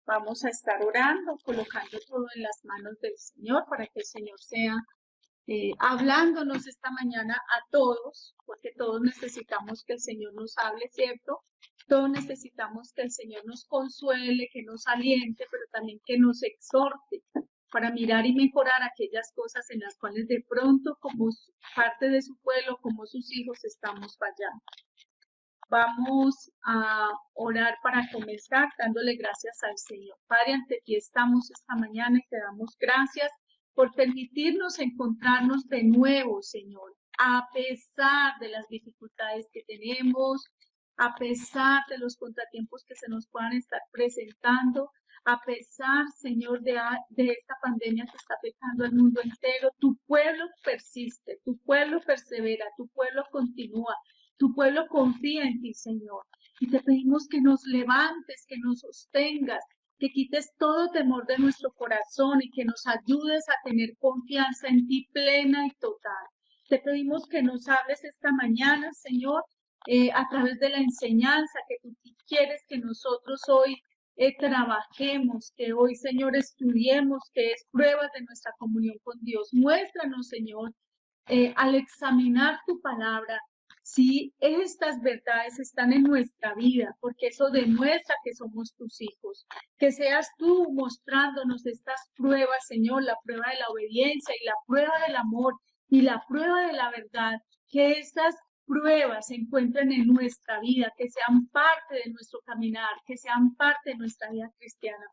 Vamos a estar orando, colocando todo en las manos del Señor para que el Señor sea hablándonos esta mañana a todos, porque todos necesitamos que el Señor nos hable, ¿cierto? Todos necesitamos que el Señor nos consuele, que nos aliente, pero también que nos exhorte para mirar y mejorar aquellas cosas en las cuales de pronto, como parte de su pueblo, como sus hijos, estamos fallando. Vamos a orar para comenzar dándole gracias al Señor. Padre, ante ti estamos esta mañana y te damos gracias por permitirnos encontrarnos de nuevo, Señor, a pesar de las dificultades que tenemos, a pesar de los contratiempos que se nos puedan estar presentando, a pesar, Señor, de esta pandemia que está afectando al mundo entero. Tu pueblo persiste, tu pueblo persevera, tu pueblo continúa. Tu pueblo confía en ti, Señor, y te pedimos que nos levantes, que nos sostengas, que quites todo temor de nuestro corazón y que nos ayudes a tener confianza en ti plena y total. Te pedimos que nos hables esta mañana, Señor, a través de la enseñanza que tú quieres que nosotros hoy trabajemos, que hoy, Señor, estudiemos, que es pruebas de nuestra comunión con Dios. Muéstranos, Señor, al examinar tu palabra, si estas verdades están en nuestra vida, porque eso demuestra que somos tus hijos. Que seas tú mostrándonos estas pruebas, Señor, la prueba de la obediencia y la prueba del amor y la prueba de la verdad, que estas pruebas se encuentren en nuestra vida, que sean parte de nuestro caminar, que sean parte de nuestra vida cristiana.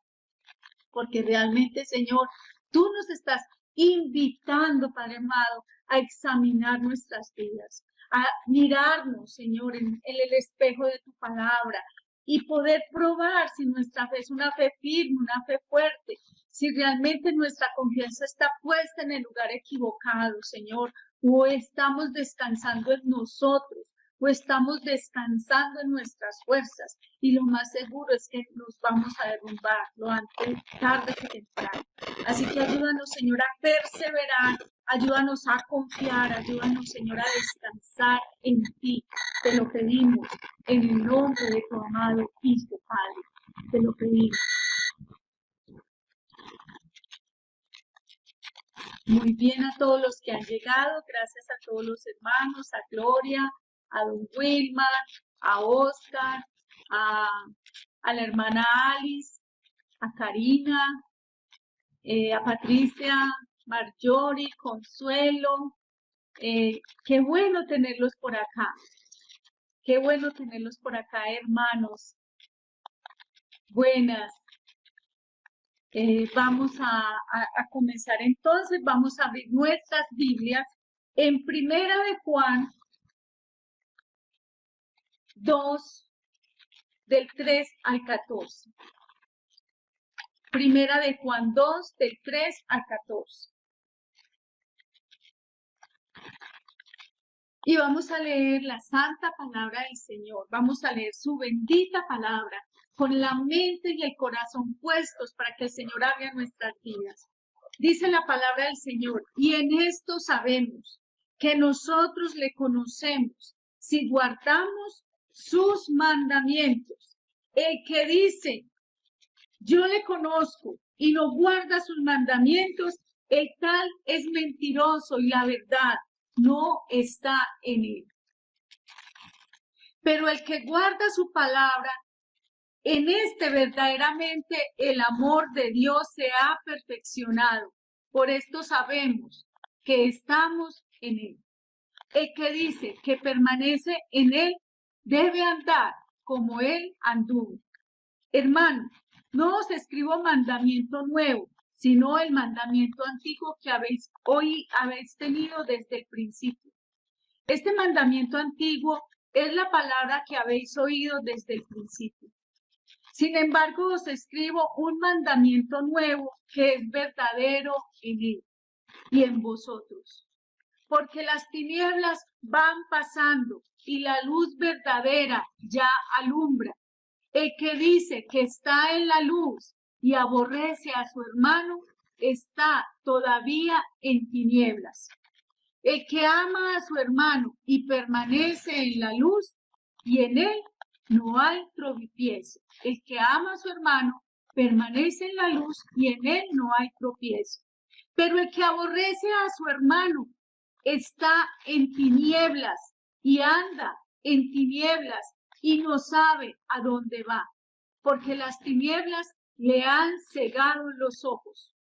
Porque realmente, Señor, tú nos estás invitando, Padre amado, a examinar nuestras vidas, a mirarnos, Señor, en el espejo de tu palabra y poder probar si nuestra fe es una fe firme, una fe fuerte, si realmente nuestra confianza está puesta en el lugar equivocado, Señor, o estamos descansando en nosotros, o estamos descansando en nuestras fuerzas, y lo más seguro es que nos vamos a derrumbar lo antes, tarde que temprano. Así que ayúdanos, Señor, a perseverar, ayúdanos a confiar, ayúdanos, Señor, a descansar en ti. Te lo pedimos en el nombre de tu amado Hijo, Padre. Te lo pedimos. Muy bien a todos los que han llegado, gracias a todos los hermanos, a Gloria, a don Wilmar, a Oscar, a la hermana Alice, a Karina, a Patricia, Marjorie, Consuelo. Qué bueno tenerlos por acá. Qué bueno tenerlos por acá, hermanos. Buenas. Vamos a comenzar entonces. Vamos a abrir nuestras Biblias en Primera de Juan 2, del 3 al 14. Primera de Juan 2, del 3 al 14. Y vamos a leer la santa palabra del Señor. Vamos a leer su bendita palabra con la mente y el corazón puestos para que el Señor haga nuestras vidas. Dice la palabra del Señor, y en esto sabemos que nosotros le conocemos si guardamos sus mandamientos. El que dice, yo le conozco y no guarda sus mandamientos, el tal es mentiroso y la verdad no está en él. Pero el que guarda su palabra, en este verdaderamente el amor de Dios se ha perfeccionado. Por esto sabemos que estamos en él. El que dice que permanece en él debe andar como él anduvo. Hermano, no os escribo mandamiento nuevo, sino el mandamiento antiguo que habéis tenido desde el principio. Este mandamiento antiguo es la palabra que habéis oído desde el principio. Sin embargo, os escribo un mandamiento nuevo que es verdadero en él y en vosotros. Porque las tinieblas van pasando y la luz verdadera ya alumbra. El que dice que está en la luz y aborrece a su hermano, está todavía en tinieblas. El que ama a su hermano y permanece en la luz, y en él no hay tropiezo. El que ama a su hermano permanece en la luz y en él no hay tropiezo. Pero el que aborrece a su hermano está en tinieblas y anda en tinieblas y no sabe a dónde va, porque las tinieblas le han cegado los ojos.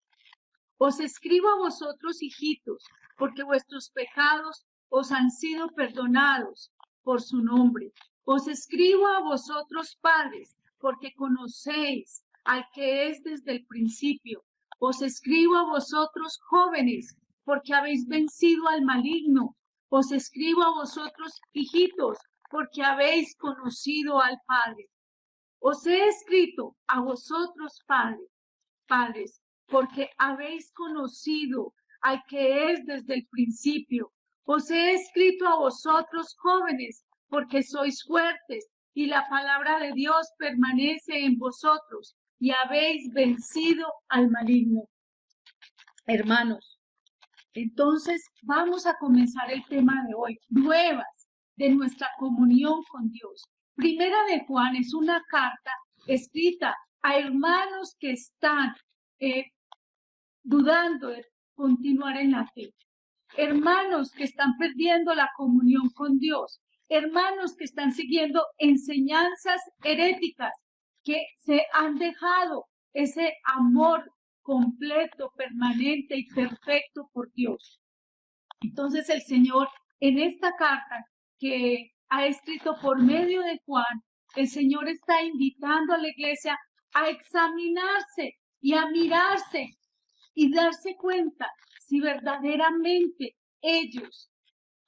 Os escribo a vosotros, hijitos, porque vuestros pecados os han sido perdonados por su nombre. Os escribo a vosotros, padres, porque conocéis al que es desde el principio. Os escribo a vosotros, jóvenes, porque habéis vencido al maligno. Os escribo a vosotros, hijitos, porque habéis conocido al Padre. Os he escrito a vosotros, padres, porque habéis conocido al que es desde el principio. Os he escrito a vosotros, jóvenes, porque sois fuertes y la palabra de Dios permanece en vosotros y habéis vencido al maligno. Hermanos, entonces vamos a comenzar el tema de hoy, pruebas de nuestra comunión con Dios. Primera de Juan es una carta escrita a hermanos que están dudando de continuar en la fe, hermanos que están perdiendo la comunión con Dios, hermanos que están siguiendo enseñanzas heréticas, que se han dejado ese amor completo, permanente y perfecto por Dios. Entonces el Señor, en esta carta que ha escrito por medio de Juan, el Señor está invitando a la iglesia a examinarse y a mirarse y darse cuenta si verdaderamente ellos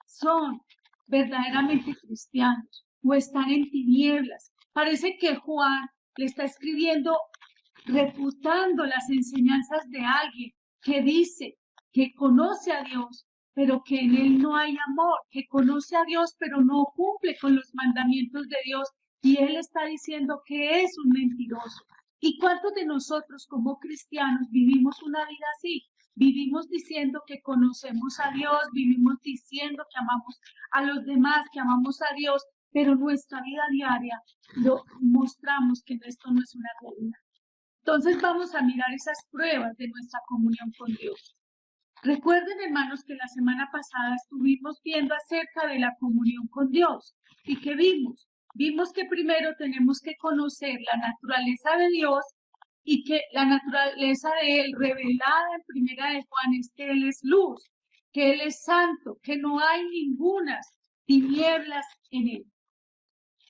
son verdaderamente cristianos o están en tinieblas. Parece que Juan le está escribiendo refutando las enseñanzas de alguien que dice que conoce a Dios, pero que en él no hay amor, que conoce a Dios, pero no cumple con los mandamientos de Dios, y él está diciendo que es un mentiroso. ¿Y cuántos de nosotros como cristianos vivimos una vida así? Vivimos diciendo que conocemos a Dios, vivimos diciendo que amamos a los demás, que amamos a Dios, pero nuestra vida diaria lo mostramos que esto no es una realidad. Entonces vamos a mirar esas pruebas de nuestra comunión con Dios. Recuerden, hermanos, que la semana pasada estuvimos viendo acerca de la comunión con Dios. ¿Y qué vimos? Vimos que primero tenemos que conocer la naturaleza de Dios y que la naturaleza de Él revelada en Primera de Juan es que Él es luz, que Él es santo, que no hay ninguna tinieblas en Él.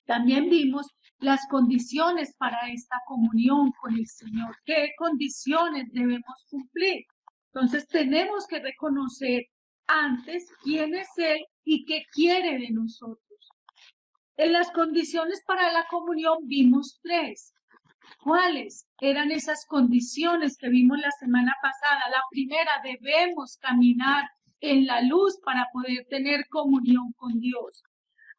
También vimos las condiciones para esta comunión con el Señor. ¿Qué condiciones debemos cumplir? Entonces tenemos que reconocer antes quién es Él y qué quiere de nosotros. En las condiciones para la comunión vimos 3. ¿Cuáles eran esas condiciones que vimos la semana pasada? La primera, debemos caminar en la luz para poder tener comunión con Dios.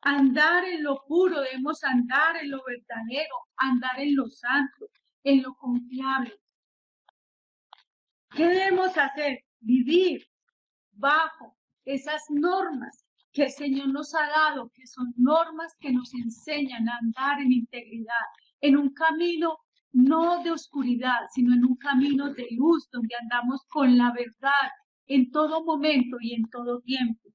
Andar en lo puro, debemos andar en lo verdadero, andar en lo santo, en lo confiable. ¿Qué debemos hacer? Vivir bajo esas normas que el Señor nos ha dado, que son normas que nos enseñan a andar en integridad, en un camino no de oscuridad, sino en un camino de luz, donde andamos con la verdad en todo momento y en todo tiempo.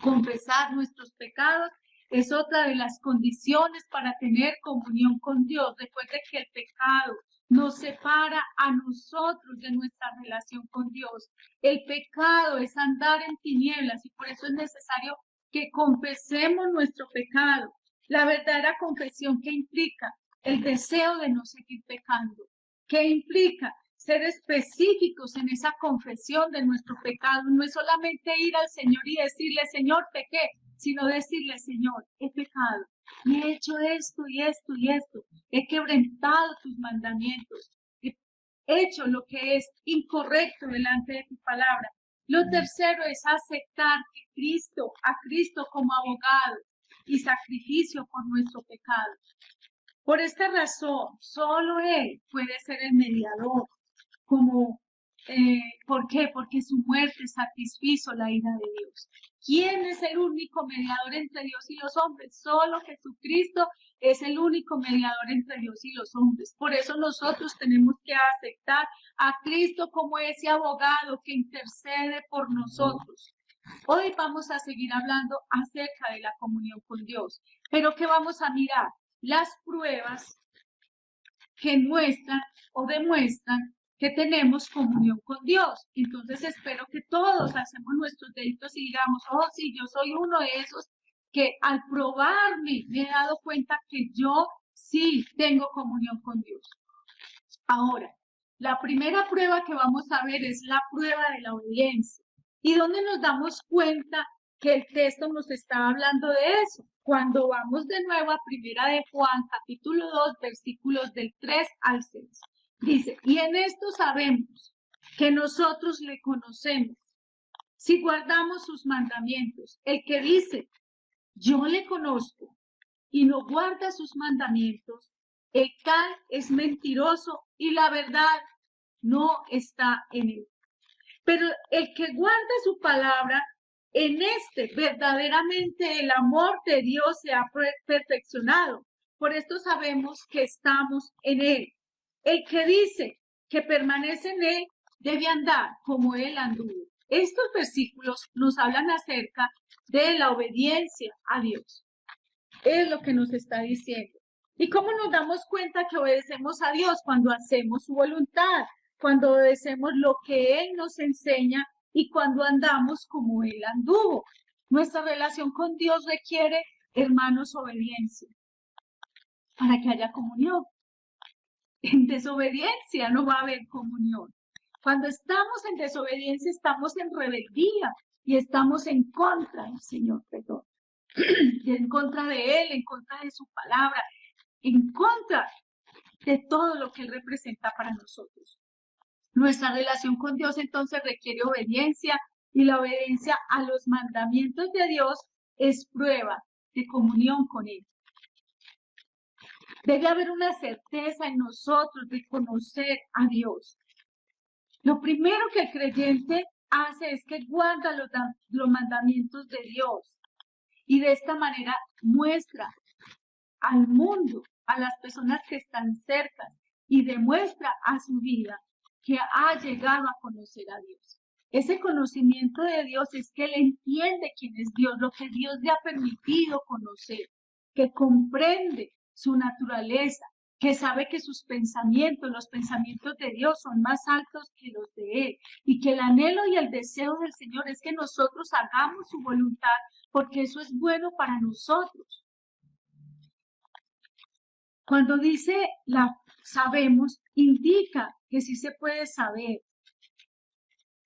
Confesar nuestros pecados es otra de las condiciones para tener comunión con Dios. Recuerde que el pecado nos separa a nosotros de nuestra relación con Dios. El pecado es andar en tinieblas y por eso es necesario que confesemos nuestro pecado. La verdadera confesión, ¿qué implica? El deseo de no seguir pecando. ¿Qué implica? Ser específicos en esa confesión de nuestro pecado. No es solamente ir al Señor y decirle, Señor, pequé, sino decirle, Señor, he pecado, y he hecho esto y esto y esto, he quebrantado tus mandamientos, he hecho lo que es incorrecto delante de tu palabra. Lo tercero es aceptar a Cristo como abogado y sacrificio por nuestro pecado. Por esta razón, solo Él puede ser el mediador, como ¿Por qué? Porque su muerte satisfizo la ira de Dios. ¿Quién es el único mediador entre Dios y los hombres? Solo Jesucristo es el único mediador entre Dios y los hombres. Por eso nosotros tenemos que aceptar a Cristo como ese abogado que intercede por nosotros. Hoy vamos a seguir hablando acerca de la comunión con Dios. Pero ¿qué vamos a mirar? Las pruebas que muestran o demuestran que tenemos comunión con Dios. Entonces espero que todos hacemos nuestros deditos y digamos, oh sí, yo soy uno de esos que al probarme me he dado cuenta que yo sí tengo comunión con Dios. Ahora, la primera prueba que vamos a ver es la prueba de la obediencia. ¿Y dónde nos damos cuenta que el texto nos está hablando de eso? Cuando vamos de nuevo a Primera de Juan, capítulo 2, versículos del 3 al 6. Dice, y en esto sabemos que nosotros le conocemos, si guardamos sus mandamientos. El que dice, yo le conozco, y no guarda sus mandamientos, el tal es mentiroso y la verdad no está en él. Pero el que guarda su palabra, en este verdaderamente el amor de Dios se ha perfeccionado. Por esto sabemos que estamos en él. El que dice que permanece en él debe andar como él anduvo. Estos versículos nos hablan acerca de la obediencia a Dios. Es lo que nos está diciendo. ¿Y cómo nos damos cuenta que obedecemos a Dios? Cuando hacemos su voluntad, cuando obedecemos lo que Él nos enseña y cuando andamos como Él anduvo. Nuestra relación con Dios requiere, hermanos, obediencia para que haya comunión. En desobediencia no va a haber comunión. Cuando estamos en desobediencia, estamos en rebeldía y estamos en contra del Señor, perdón. En contra de Él, en contra de su palabra, en contra de todo lo que Él representa para nosotros. Nuestra relación con Dios entonces requiere obediencia y la obediencia a los mandamientos de Dios es prueba de comunión con Él. Debe haber una certeza en nosotros de conocer a Dios. Lo primero que el creyente hace es que guarda los mandamientos de Dios y de esta manera muestra al mundo, a las personas que están cerca y demuestra a su vida que ha llegado a conocer a Dios. Ese conocimiento de Dios es que él entiende quién es Dios, lo que Dios le ha permitido conocer, que comprende su naturaleza, que sabe que sus pensamientos, los pensamientos de Dios son más altos que los de Él y que el anhelo y el deseo del Señor es que nosotros hagamos su voluntad porque eso es bueno para nosotros. Cuando dice sabemos, indica que sí se puede saber,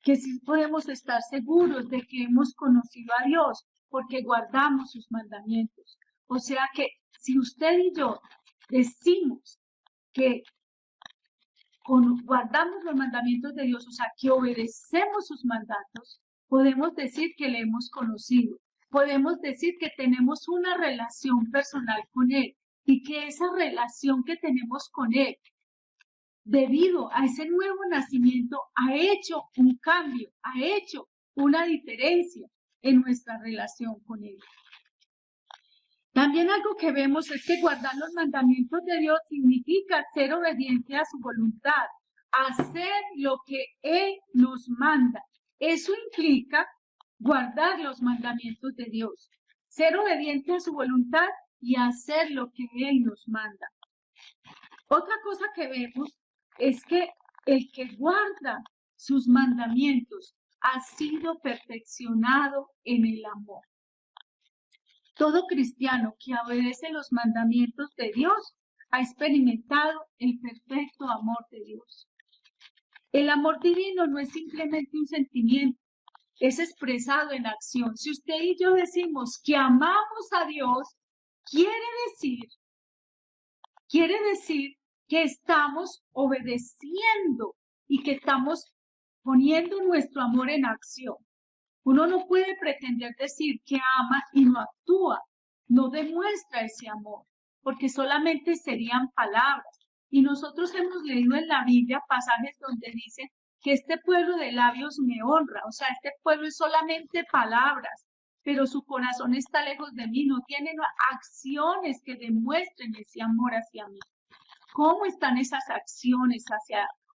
que sí podemos estar seguros de que hemos conocido a Dios porque guardamos sus mandamientos. O sea que si usted y yo decimos que guardamos los mandamientos de Dios, o sea que obedecemos sus mandatos, podemos decir que le hemos conocido. Podemos decir que tenemos una relación personal con Él y que esa relación que tenemos con Él, debido a ese nuevo nacimiento, ha hecho un cambio, ha hecho una diferencia en nuestra relación con Él. También algo que vemos es que guardar los mandamientos de Dios significa ser obediente a su voluntad, hacer lo que Él nos manda. Eso implica guardar los mandamientos de Dios, ser obediente a su voluntad y hacer lo que Él nos manda. Otra cosa que vemos es que el que guarda sus mandamientos ha sido perfeccionado en el amor. Todo cristiano que obedece los mandamientos de Dios ha experimentado el perfecto amor de Dios. El amor divino no es simplemente un sentimiento, es expresado en acción. Si usted y yo decimos que amamos a Dios, quiere decir que estamos obedeciendo y que estamos poniendo nuestro amor en acción. Uno no puede pretender decir que ama y no actúa, no demuestra ese amor, porque solamente serían palabras. Y nosotros hemos leído en la Biblia pasajes donde dice que este pueblo de labios me honra. O sea, este pueblo es solamente palabras, pero su corazón está lejos de mí, no tienen acciones que demuestren ese amor hacia mí. ¿Cómo están esas acciones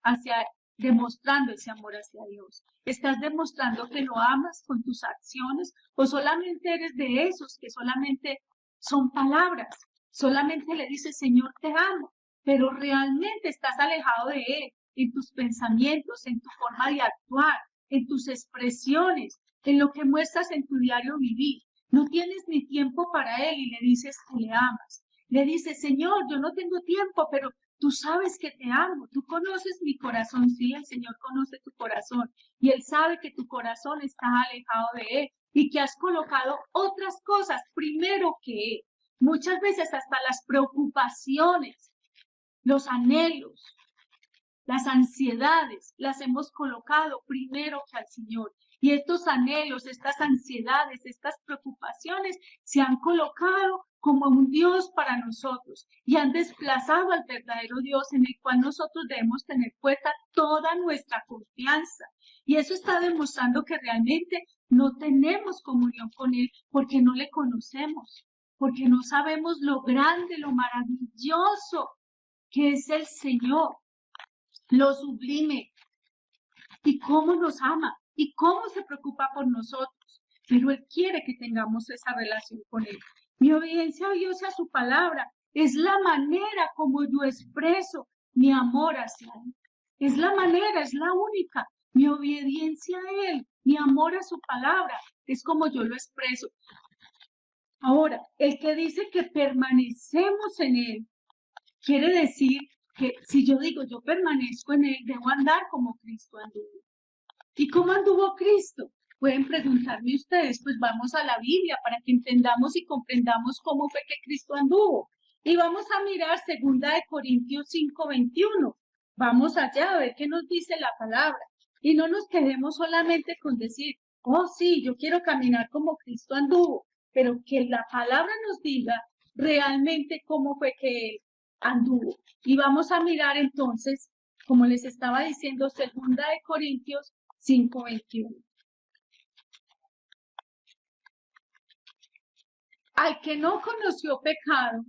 hacia demostrando ese amor hacia Dios? ¿Estás demostrando que lo amas con tus acciones o solamente eres de esos que solamente son palabras? Solamente le dices, Señor, te amo, pero realmente estás alejado de Él en tus pensamientos, en tu forma de actuar, en tus expresiones, en lo que muestras en tu diario vivir. No tienes ni tiempo para Él y le dices que le amas. Le dices, Señor, yo no tengo tiempo, pero tú sabes que te amo, tú conoces mi corazón, sí, el Señor conoce tu corazón y Él sabe que tu corazón está alejado de Él y que has colocado otras cosas primero que Él. Muchas veces hasta las preocupaciones, los anhelos, las ansiedades, las hemos colocado primero que al Señor. Y estos anhelos, estas ansiedades, estas preocupaciones se han colocado como un Dios para nosotros y han desplazado al verdadero Dios en el cual nosotros debemos tener puesta toda nuestra confianza. Y eso está demostrando que realmente no tenemos comunión con Él porque no le conocemos, porque no sabemos lo grande, lo maravilloso que es el Señor, lo sublime y cómo nos ama y cómo se preocupa por nosotros. Pero Él quiere que tengamos esa relación con Él. Mi obediencia a Dios y a su palabra es la manera como yo expreso mi amor hacia Él. Es la manera, es la única. Mi obediencia a Él, mi amor a su palabra, es como yo lo expreso. Ahora, el que dice que permanecemos en Él, quiere decir que si yo digo yo permanezco en Él, debo andar como Cristo anduvo. ¿Y cómo anduvo Cristo? Pueden preguntarme ustedes, pues vamos a la Biblia para que entendamos y comprendamos cómo fue que Cristo anduvo. Y vamos a mirar 2 Corintios 5:21. Vamos allá a ver qué nos dice la palabra. Y no nos quedemos solamente con decir, oh sí, yo quiero caminar como Cristo anduvo, pero que la palabra nos diga realmente cómo fue que Él anduvo. Y vamos a mirar entonces, como les estaba diciendo, 2 Corintios 5:21. Al que no conoció pecado,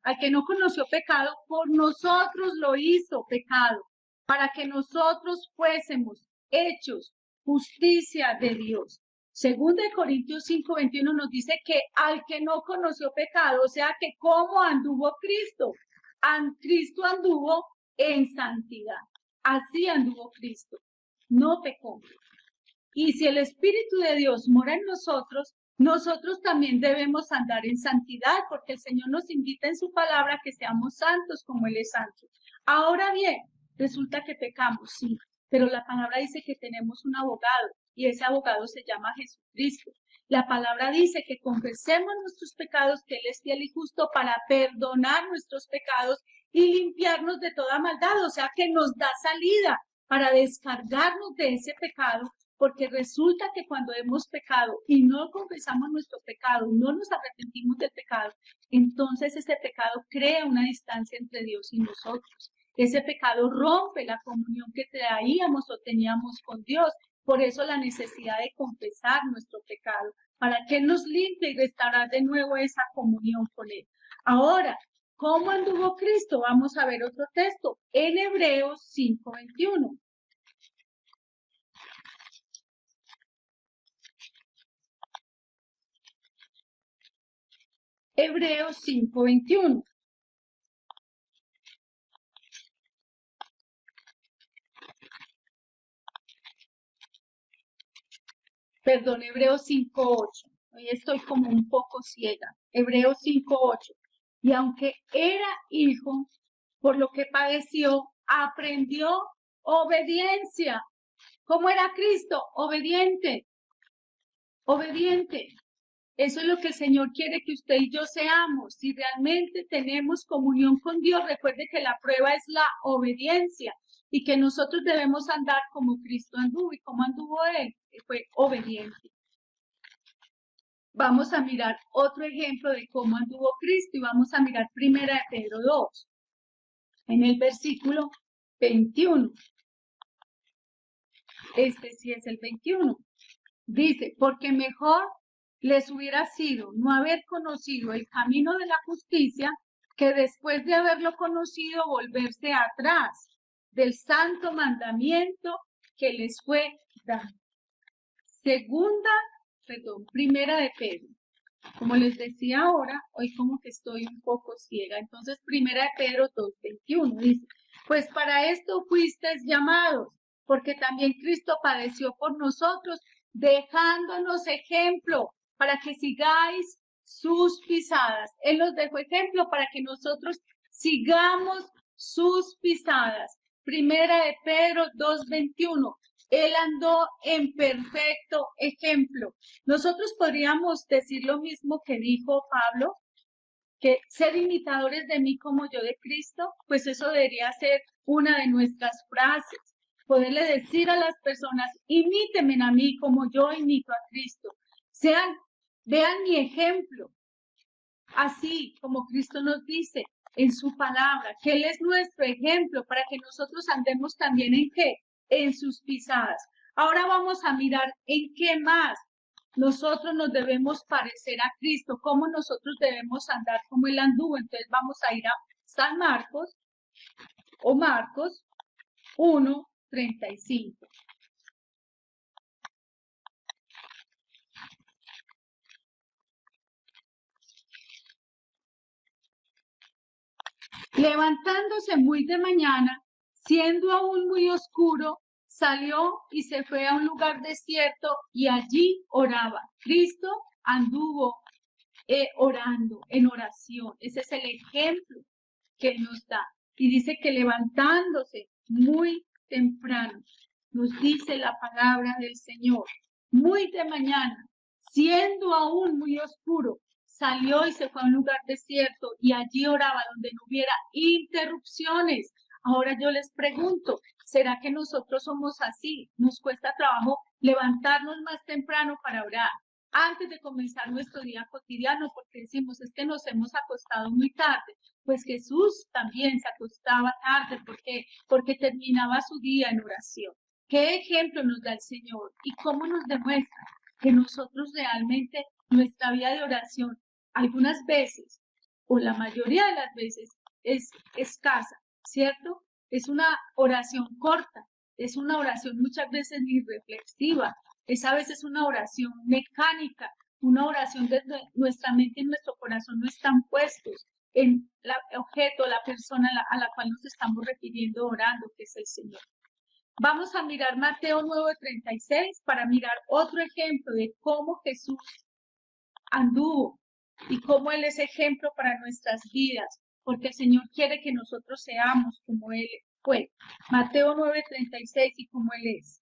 al que no conoció pecado, por nosotros lo hizo pecado, para que nosotros fuésemos hechos justicia de Dios. 2 Corintios 5:21 nos dice que al que no conoció pecado, o sea que cómo anduvo Cristo. Cristo anduvo en santidad. Así anduvo Cristo. No pecó. Y si el Espíritu de Dios mora en nosotros, nosotros también debemos andar en santidad, porque el Señor nos invita en su palabra que seamos santos como Él es santo. Ahora bien, resulta que pecamos, sí, pero la palabra dice que tenemos un abogado y ese abogado se llama Jesucristo. La palabra dice que confesemos nuestros pecados, que Él es fiel y justo para perdonar nuestros pecados y limpiarnos de toda maldad, o sea que nos da salida para descargarnos de ese pecado, porque resulta que cuando hemos pecado y no confesamos nuestro pecado, no nos arrepentimos del pecado, entonces ese pecado crea una distancia entre Dios y nosotros. Ese pecado rompe la comunión que traíamos o teníamos con Dios. Por eso la necesidad de confesar nuestro pecado, para que Él nos limpie y restaurar de nuevo esa comunión con Él. Ahora, ¿cómo anduvo Cristo? Vamos a ver otro texto en Hebreos 5:21. Hebreos 5:21. Perdón, Hebreos 5:8. Hoy estoy como un poco ciega. Hebreos 5:8. Y aunque era hijo, por lo que padeció, aprendió obediencia. ¿Cómo era Cristo? Obediente. Obediente. Eso es lo que el Señor quiere que usted y yo seamos. Si realmente tenemos comunión con Dios, recuerde que la prueba es la obediencia y que nosotros debemos andar como Cristo anduvo. ¿Y cómo anduvo Él? Fue obediente. Vamos a mirar otro ejemplo de cómo anduvo Cristo y vamos a mirar 1 Pedro 2. En el versículo 21. Este sí es el 21. Dice, porque mejor les hubiera sido no haber conocido el camino de la justicia que después de haberlo conocido volverse atrás del santo mandamiento que les fue dado. Primera de Pedro. Como les decía ahora, hoy como que estoy un poco ciega. Entonces, primera de Pedro 2:21 dice, pues para esto fuisteis llamados, porque también Cristo padeció por nosotros, dejándonos ejemplo para que sigáis sus pisadas. Él nos dejó ejemplo para que nosotros sigamos sus pisadas. Primera de Pedro 2:21. Él andó en perfecto ejemplo. Nosotros podríamos decir lo mismo que dijo Pablo, que ser imitadores de mí como yo de Cristo, pues eso debería ser una de nuestras frases. Poderle decir a las personas, imítenme a mí como yo imito a Cristo. Vean mi ejemplo, así como Cristo nos dice en su palabra, que Él es nuestro ejemplo para que nosotros andemos también en qué, en sus pisadas. Ahora vamos a mirar en qué más nosotros nos debemos parecer a Cristo, cómo nosotros debemos andar como Él anduvo. Entonces vamos a ir a San Marcos o Marcos 1:35. Levantándose muy de mañana, siendo aún muy oscuro, salió y se fue a un lugar desierto y allí oraba. Cristo anduvo orando, en oración. Ese es el ejemplo que Él nos da. Y dice que levantándose muy temprano, nos dice la palabra del Señor, muy de mañana, siendo aún muy oscuro, salió y se fue a un lugar desierto y allí oraba donde no hubiera interrupciones. Ahora yo les pregunto, ¿será que nosotros somos así? Nos cuesta trabajo levantarnos más temprano para orar antes de comenzar nuestro día cotidiano, porque decimos, es que nos hemos acostado muy tarde. Pues Jesús también se acostaba tarde porque terminaba su día en oración. ¿Qué ejemplo nos da el Señor? ¿Y cómo nos demuestra que nosotros realmente nuestra vida de oración algunas veces, o la mayoría de las veces, es escasa, ¿cierto? Es una oración corta, es una oración muchas veces ni reflexiva, es a veces una oración mecánica, una oración donde nuestra mente y nuestro corazón no están puestos en el objeto, la persona a la cual nos estamos refiriendo orando, que es el Señor. Vamos a mirar Mateo 9:36 para mirar otro ejemplo de cómo Jesús anduvo y cómo Él es ejemplo para nuestras vidas, porque el Señor quiere que nosotros seamos como Él fue. Mateo 9:36 y como Él es.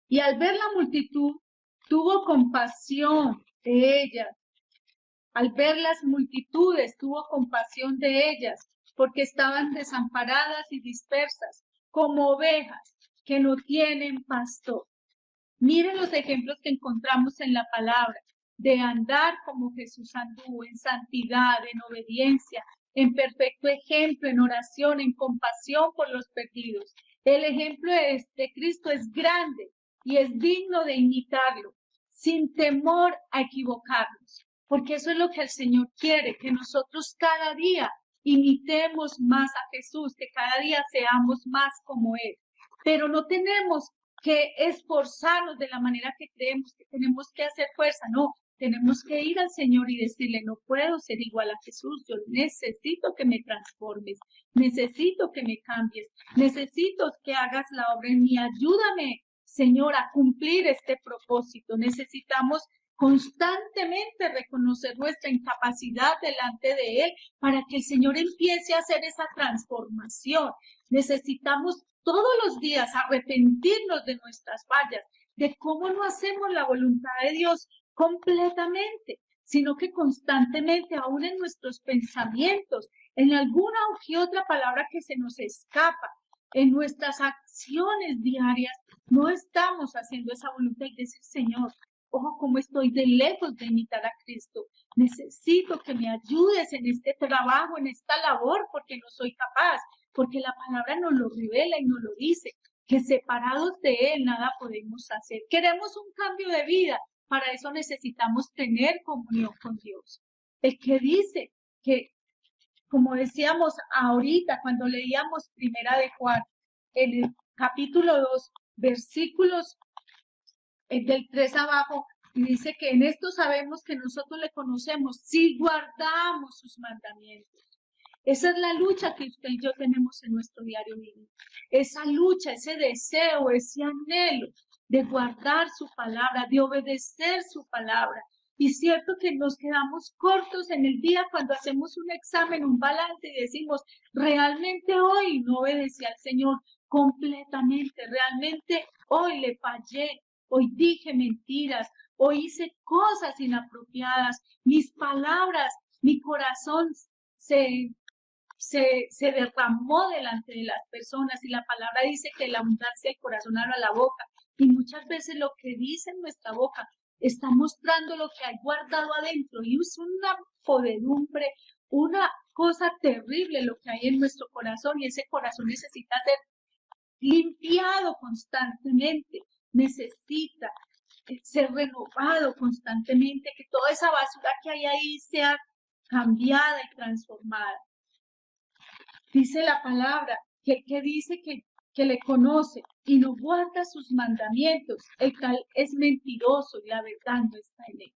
Y al ver la multitud, tuvo compasión de ellas. Al ver las multitudes, tuvo compasión de ellas, porque estaban desamparadas y dispersas, como ovejas que no tienen pastor. Miren los ejemplos que encontramos en la palabra, de andar como Jesús anduvo, en santidad, en obediencia, en perfecto ejemplo, en oración, en compasión por los perdidos. El ejemplo de Cristo es grande y es digno de imitarlo, sin temor a equivocarnos, porque eso es lo que el Señor quiere, que nosotros cada día imitemos más a Jesús, que cada día seamos más como Él. Pero no tenemos que esforzarnos de la manera que creemos que tenemos que hacer fuerza, no, tenemos que ir al Señor y decirle, no puedo ser igual a Jesús, yo necesito que me transformes, necesito que me cambies, necesito que hagas la obra en mí, ayúdame, Señor, a cumplir este propósito. Necesitamos constantemente reconocer nuestra incapacidad delante de Él para que el Señor empiece a hacer esa transformación. Necesitamos todos los días arrepentirnos de nuestras fallas, de cómo no hacemos la voluntad de Dios completamente, sino que constantemente, aún en nuestros pensamientos, en alguna u otra palabra que se nos escapa, en nuestras acciones diarias, no estamos haciendo esa voluntad y decir, Señor, ojo, cómo estoy de lejos de imitar a Cristo. Necesito que me ayudes en este trabajo, en esta labor, porque no soy capaz. porque la palabra nos lo revela y nos lo dice, que separados de Él nada podemos hacer. Queremos un cambio de vida, para eso necesitamos tener comunión con Dios. El que dice que, como decíamos ahorita, cuando leíamos Primera de Juan, en el capítulo 2, versículos del 3 abajo, y dice que en esto sabemos que nosotros le conocemos si guardamos sus mandamientos. Esa es la lucha que usted y yo tenemos en nuestro diario vivir. Esa lucha, ese deseo, ese anhelo de guardar su palabra, de obedecer su palabra. Y cierto que nos quedamos cortos en el día cuando hacemos un examen, un balance y decimos, realmente hoy no obedecí al Señor completamente, realmente hoy le fallé, hoy dije mentiras, hoy hice cosas inapropiadas, mis palabras, mi corazón se derramó delante de las personas y la palabra dice que la abundancia del corazón habla la boca y muchas veces lo que dice en nuestra boca está mostrando lo que hay guardado adentro y es una podredumbre, una cosa terrible lo que hay en nuestro corazón y ese corazón necesita ser limpiado constantemente, necesita ser renovado constantemente, que toda esa basura que hay ahí sea cambiada y transformada. Dice la palabra que el que dice que le conoce y no guarda sus mandamientos, el tal es mentiroso y la verdad no está en él.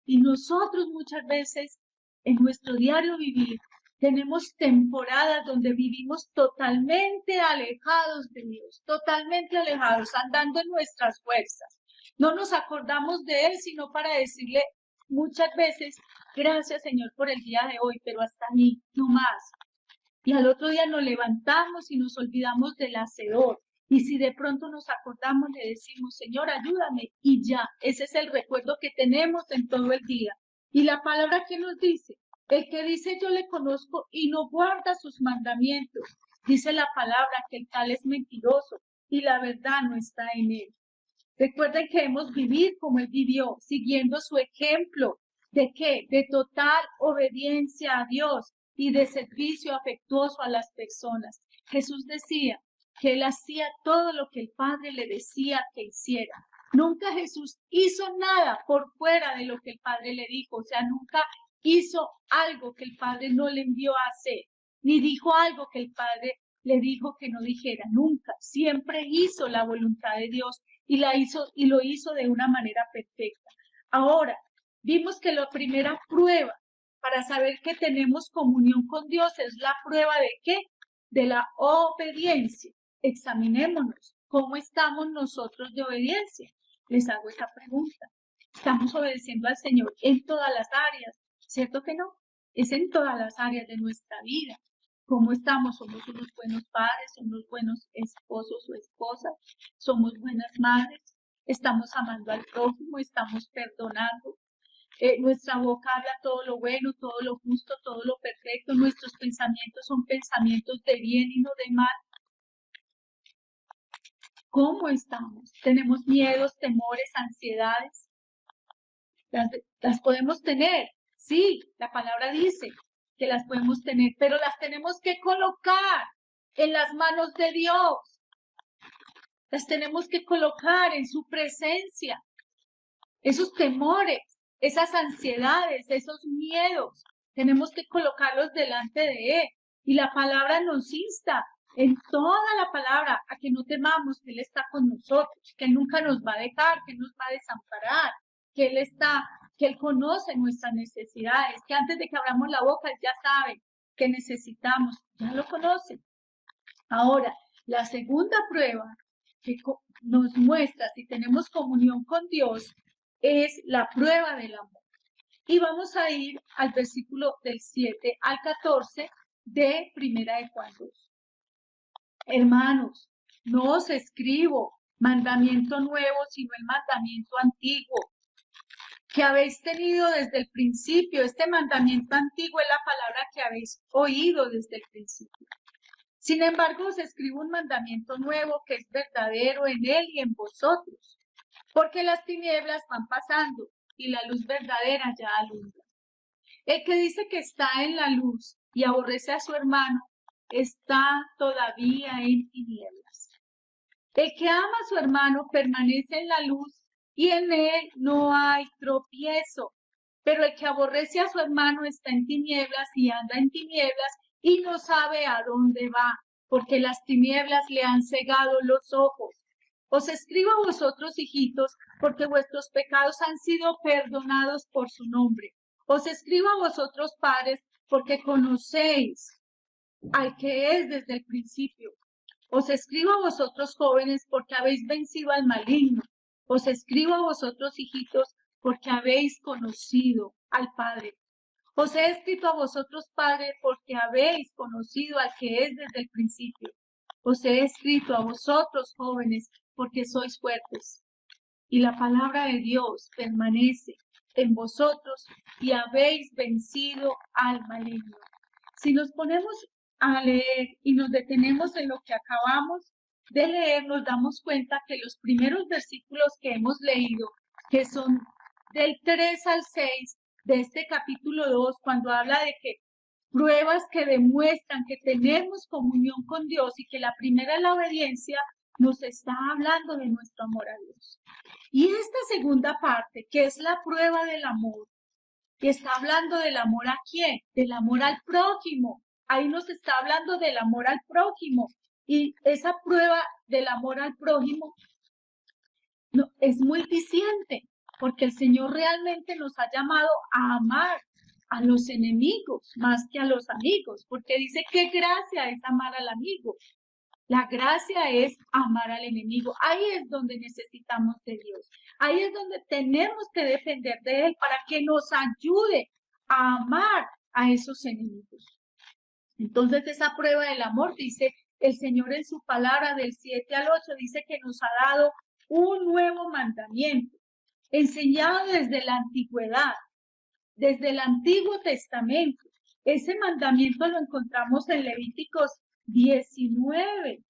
Y nosotros muchas veces en nuestro diario vivir tenemos temporadas donde vivimos totalmente alejados de Dios, totalmente alejados, andando en nuestras fuerzas. No nos acordamos de Él, sino para decirle muchas veces, gracias Señor por el día de hoy, pero hasta ahí, no más. Y al otro día nos levantamos y nos olvidamos del Hacedor. Y si de pronto nos acordamos, le decimos, Señor, ayúdame. Y ya, ese es el recuerdo que tenemos en todo el día. Y la palabra que nos dice, el que dice yo le conozco y no guarda sus mandamientos. Dice la palabra que el tal es mentiroso y la verdad no está en él. Recuerden que debemos vivir como él vivió, siguiendo su ejemplo. ¿De qué? De total obediencia a Dios y de servicio afectuoso a las personas. Jesús decía que él hacía todo lo que el Padre le decía que hiciera. Nunca Jesús hizo nada por fuera de lo que el Padre le dijo, o sea, nunca hizo algo que el Padre no le envió a hacer, ni dijo algo que el Padre le dijo que no dijera, nunca. Siempre hizo la voluntad de Dios y lo hizo de una manera perfecta. Ahora, vimos que la primera prueba para saber que tenemos comunión con Dios es la prueba de ¿qué? De la obediencia. Examinémonos. ¿Cómo estamos nosotros de obediencia? Les hago esa pregunta. ¿Estamos obedeciendo al Señor en todas las áreas? ¿Cierto que no? Es en todas las áreas de nuestra vida. ¿Cómo estamos? ¿Somos unos buenos padres? ¿Somos buenos esposos o esposas? ¿Somos buenas madres? ¿Estamos amando al prójimo? ¿Estamos perdonando? Nuestra boca habla todo lo bueno, todo lo justo, todo lo perfecto. Nuestros pensamientos son pensamientos de bien y no de mal. ¿Cómo estamos? ¿Tenemos miedos, temores, ansiedades? Las podemos tener. Sí, la palabra dice que las podemos tener, pero las tenemos que colocar en las manos de Dios. Las tenemos que colocar en su presencia. Esos temores, esas ansiedades, esos miedos, tenemos que colocarlos delante de Él. Y la palabra nos insta en toda la palabra a que no temamos, que Él está con nosotros, que Él nunca nos va a dejar, que Él nos va a desamparar, que Él está, que Él conoce nuestras necesidades, que antes de que abramos la boca Él ya sabe que necesitamos, ya lo conoce. Ahora, la segunda prueba que nos muestra si tenemos comunión con Dios es la prueba del amor. Y vamos a ir al versículo del 7 al 14 de Primera de Juan 2. Hermanos, no os escribo mandamiento nuevo, sino el mandamiento antiguo, que habéis tenido desde el principio. Este mandamiento antiguo es la palabra que habéis oído desde el principio. Sin embargo, os escribo un mandamiento nuevo que es verdadero en él y en vosotros, porque las tinieblas van pasando y la luz verdadera ya alumbra. El que dice que está en la luz y aborrece a su hermano, está todavía en tinieblas. El que ama a su hermano permanece en la luz y en él no hay tropiezo. Pero el que aborrece a su hermano está en tinieblas y anda en tinieblas y no sabe a dónde va, porque las tinieblas le han cegado los ojos. Os escribo a vosotros, hijitos, porque vuestros pecados han sido perdonados por su nombre. Os escribo a vosotros, padres, porque conocéis al que es desde el principio. Os escribo a vosotros, jóvenes, porque habéis vencido al maligno. Os escribo a vosotros, hijitos, porque habéis conocido al Padre. Os he escrito a vosotros, Padre, porque habéis conocido al que es desde el principio. Os he escrito a vosotros, jóvenes, porque sois fuertes. Y la palabra de Dios permanece en vosotros y habéis vencido al maligno. Si nos ponemos a leer y nos detenemos en lo que acabamos de leer, nos damos cuenta que los primeros versículos que hemos leído, que son del 3 al 6 de este capítulo 2, cuando habla de que pruebas que demuestran que tenemos comunión con Dios y que la primera es la obediencia, nos está hablando de nuestro amor a Dios. Y esta segunda parte, que es la prueba del amor, que está hablando del amor a quién, del amor al prójimo. Ahí nos está hablando del amor al prójimo. Y esa prueba del amor al prójimo no, es muy diciente, porque el Señor realmente nos ha llamado a amar a los enemigos más que a los amigos, porque dice que gracia es amar al amigo. La gracia es amar al enemigo. Ahí es donde necesitamos de Dios. Ahí es donde tenemos que depender de Él para que nos ayude a amar a esos enemigos. Entonces, esa prueba del amor, dice el Señor en su palabra del 7 al 8, dice que nos ha dado un nuevo mandamiento, enseñado desde la antigüedad, desde el Antiguo Testamento. Ese mandamiento lo encontramos en Levíticos 19,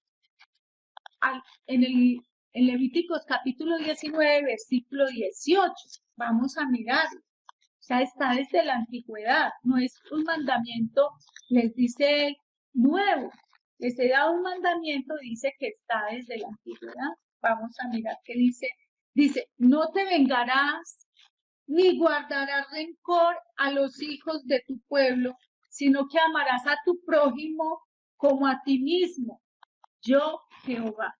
en Levíticos capítulo 19, versículo 18. Vamos a mirarlo. O sea, está desde la antigüedad, no es un mandamiento, les dice él, nuevo. Les he dado un mandamiento, dice que está desde la antigüedad. Vamos a mirar qué dice. Dice, no te vengarás ni guardarás rencor a los hijos de tu pueblo, sino que amarás a tu prójimo como a ti mismo. Yo, Jehová.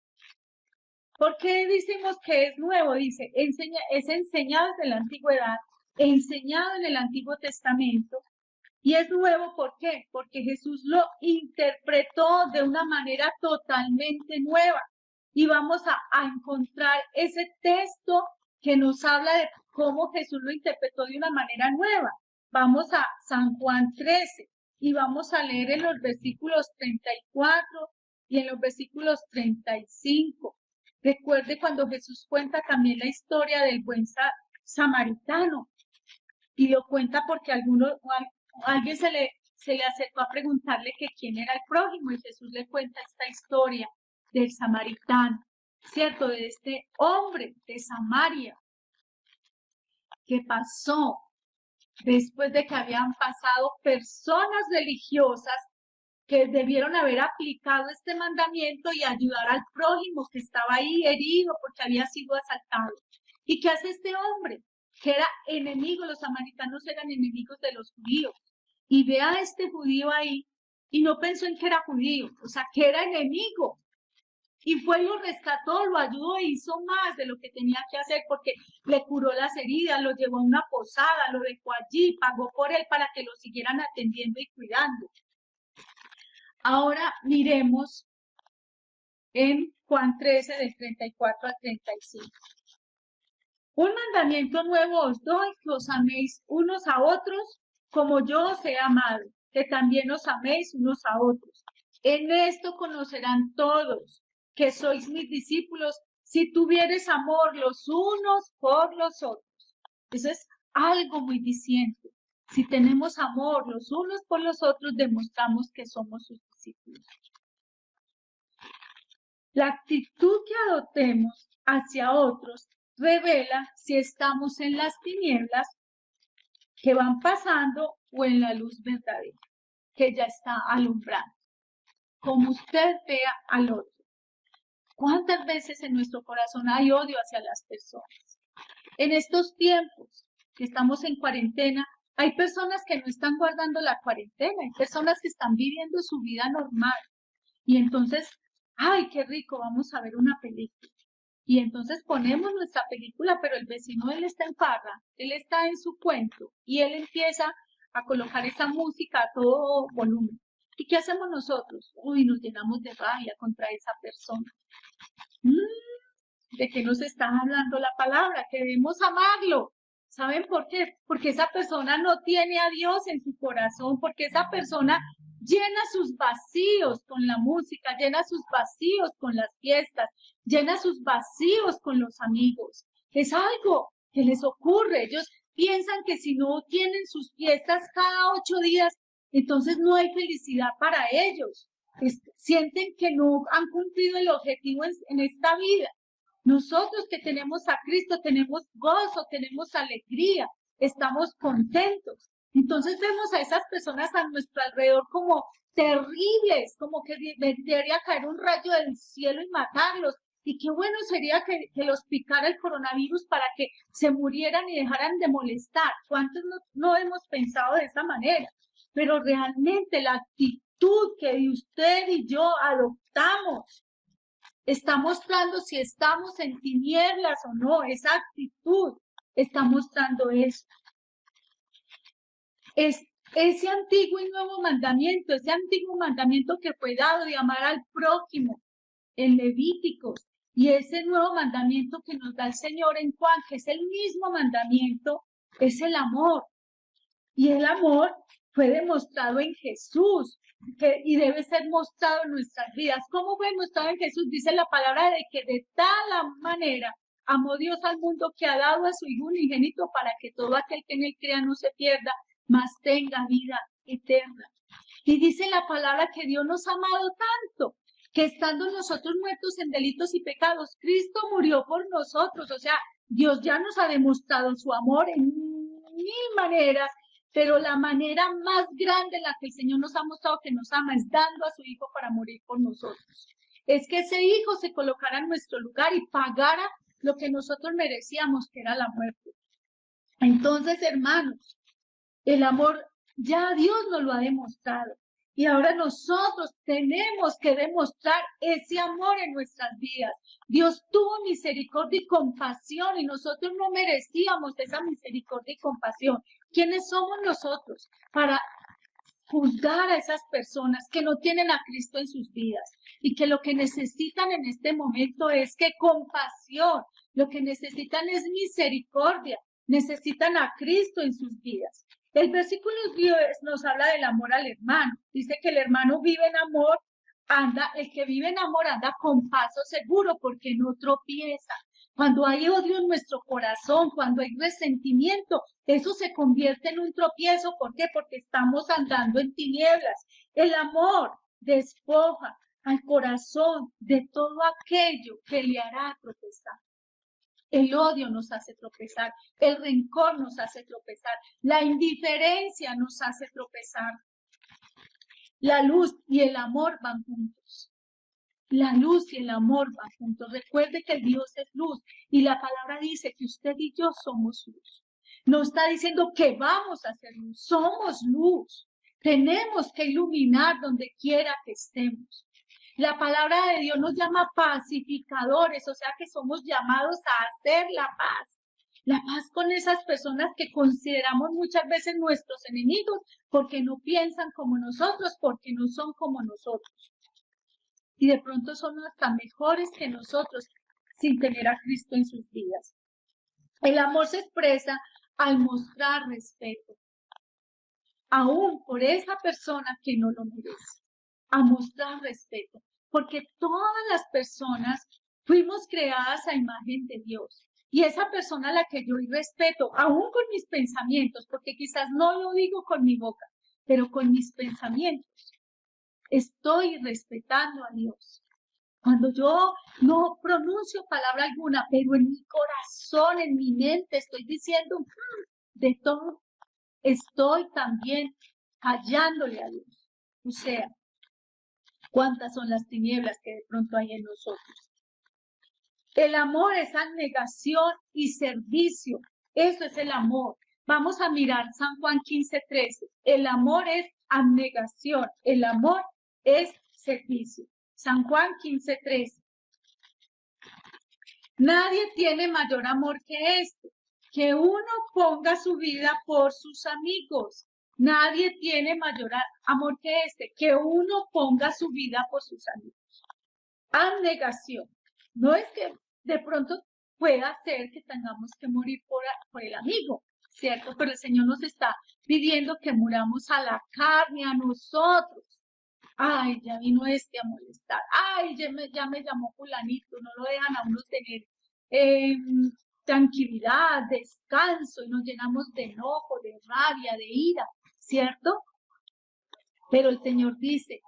¿Por qué decimos que es nuevo? Dice, es enseñado desde la antigüedad, enseñado en el Antiguo Testamento, y es nuevo, ¿por qué? Porque Jesús lo interpretó de una manera totalmente nueva. Y vamos a encontrar ese texto que nos habla de cómo Jesús lo interpretó de una manera nueva. Vamos a San Juan 13 y vamos a leer en los versículos 34 y en los versículos 35. Recuerde cuando Jesús cuenta también la historia del buen samaritano, y lo cuenta porque alguien se le acercó a preguntarle que quién era el prójimo, y Jesús le cuenta esta historia del samaritano, ¿cierto? De este hombre de Samaria que pasó después de que habían pasado personas religiosas que debieron haber aplicado este mandamiento y ayudar al prójimo que estaba ahí herido porque había sido asaltado. ¿Y qué hace este hombre? Que era enemigo, los samaritanos eran enemigos de los judíos. Y ve a este judío ahí y no pensó en que era judío, o sea, que era enemigo. Y fue y lo rescató, lo ayudó e hizo más de lo que tenía que hacer porque le curó las heridas, lo llevó a una posada, lo dejó allí, pagó por él para que lo siguieran atendiendo y cuidando. Ahora miremos en Juan 13, del 34 al 35. Un mandamiento nuevo os doy, que os améis unos a otros, como yo os he amado, que también os améis unos a otros. En esto conocerán todos que sois mis discípulos, si tuvieres amor los unos por los otros. Eso es algo muy diciente. Si tenemos amor los unos por los otros, demostramos que somos sus discípulos. La actitud que adoptemos hacia otros revela si estamos en las tinieblas que van pasando o en la luz verdadera que ya está alumbrando. como usted vea al otro. ¿Cuántas veces en nuestro corazón hay odio hacia las personas? En estos tiempos que estamos en cuarentena, hay personas que no están guardando la cuarentena, hay personas que están viviendo su vida normal. Y entonces, ¡ay, qué rico! Vamos a ver una película. Y entonces ponemos nuestra película, pero el vecino, él está en farra, él está en su cuento y él empieza a colocar esa música a todo volumen. ¿Y qué hacemos nosotros? Uy, nos llenamos de rabia contra esa persona. ¿De qué nos está hablando la palabra? Que debemos amarlo. ¿Saben por qué? Porque esa persona no tiene a Dios en su corazón, porque esa persona llena sus vacíos con la música, llena sus vacíos con las fiestas, llena sus vacíos con los amigos. Es algo que les ocurre. Ellos piensan que si no tienen sus fiestas cada 8 días, entonces no hay felicidad para ellos. Sienten que no han cumplido el objetivo en esta vida. Nosotros que tenemos a Cristo tenemos gozo, tenemos alegría, estamos contentos. Entonces vemos a esas personas a nuestro alrededor como terribles, como que debería caer un rayo del cielo y matarlos. Y qué bueno sería que los picara el coronavirus para que se murieran y dejaran de molestar. ¿Cuántos no hemos pensado de esa manera? Pero realmente la actitud que usted y yo adoptamos está mostrando si estamos en tinieblas o no. Esa actitud está mostrando eso. Es ese antiguo y nuevo mandamiento, ese antiguo mandamiento que fue dado de amar al prójimo en Levíticos, y ese nuevo mandamiento que nos da el Señor en Juan, que es el mismo mandamiento, es el amor. Y el amor fue demostrado en Jesús y debe ser mostrado en nuestras vidas. ¿Cómo fue mostrado en Jesús? Dice la palabra de que de tal manera amó Dios al mundo que ha dado a su Hijo unigénito para que todo aquel que en él crea no se pierda, mas tenga vida eterna. Y dice la palabra que Dios nos ha amado tanto, que estando nosotros muertos en delitos y pecados, Cristo murió por nosotros. O sea, Dios ya nos ha demostrado su amor en 1000 maneras, pero la manera más grande en la que el Señor nos ha mostrado que nos ama es dando a su Hijo para morir por nosotros. Es que ese Hijo se colocara en nuestro lugar y pagara lo que nosotros merecíamos, que era la muerte. Entonces, hermanos, el amor ya Dios nos lo ha demostrado. Y ahora nosotros tenemos que demostrar ese amor en nuestras vidas. Dios tuvo misericordia y compasión y nosotros no merecíamos esa misericordia y compasión. ¿Quiénes somos nosotros para juzgar a esas personas que no tienen a Cristo en sus vidas y que lo que necesitan en este momento es que compasión, lo que necesitan es misericordia, necesitan a Cristo en sus vidas? El versículo 10 nos habla del amor al hermano. Dice que el hermano vive en amor, el que vive en amor anda con paso seguro porque no tropieza. Cuando hay odio en nuestro corazón, cuando hay resentimiento, eso se convierte en un tropiezo. ¿Por qué? Porque estamos andando en tinieblas. El amor despoja al corazón de todo aquello que le hará tropezar. El odio nos hace tropezar, el rencor nos hace tropezar, la indiferencia nos hace tropezar. La luz y el amor van juntos. La luz y el amor van juntos. Recuerde que Dios es luz y la palabra dice que usted y yo somos luz. No está diciendo que vamos a ser luz, somos luz. Tenemos que iluminar donde quiera que estemos. La palabra de Dios nos llama pacificadores, o sea que somos llamados a hacer la paz. La paz con esas personas que consideramos muchas veces nuestros enemigos porque no piensan como nosotros, porque no son como nosotros. Y de pronto son hasta mejores que nosotros sin tener a Cristo en sus vidas. El amor se expresa al mostrar respeto, aún por esa persona que no lo merece, a mostrar respeto, porque todas las personas fuimos creadas a imagen de Dios. Y esa persona a la que yo respeto, aún con mis pensamientos, porque quizás no lo digo con mi boca, pero con mis pensamientos, estoy respetando a Dios. Cuando yo no pronuncio palabra alguna, pero en mi corazón, en mi mente, estoy diciendo de todo, estoy también hallándole a Dios. O sea, cuántas son las tinieblas que de pronto hay en nosotros. El amor es abnegación y servicio. Eso es el amor. Vamos a mirar San Juan 15:13. El amor es abnegación. El amor es servicio. San Juan 15:13. Nadie tiene mayor amor que este, que uno ponga su vida por sus amigos. Nadie tiene mayor amor que este, que uno ponga su vida por sus amigos. Abnegación. No es que de pronto pueda ser que tengamos que morir por el amigo, ¿cierto? Pero el Señor nos está pidiendo que muramos a la carne, a nosotros. Ay, ya vino este a molestar. Ay, ya me llamó fulanito. No lo dejan a uno tener tranquilidad, descanso, y nos llenamos de enojo, de rabia, de ira, ¿cierto? Pero el Señor dice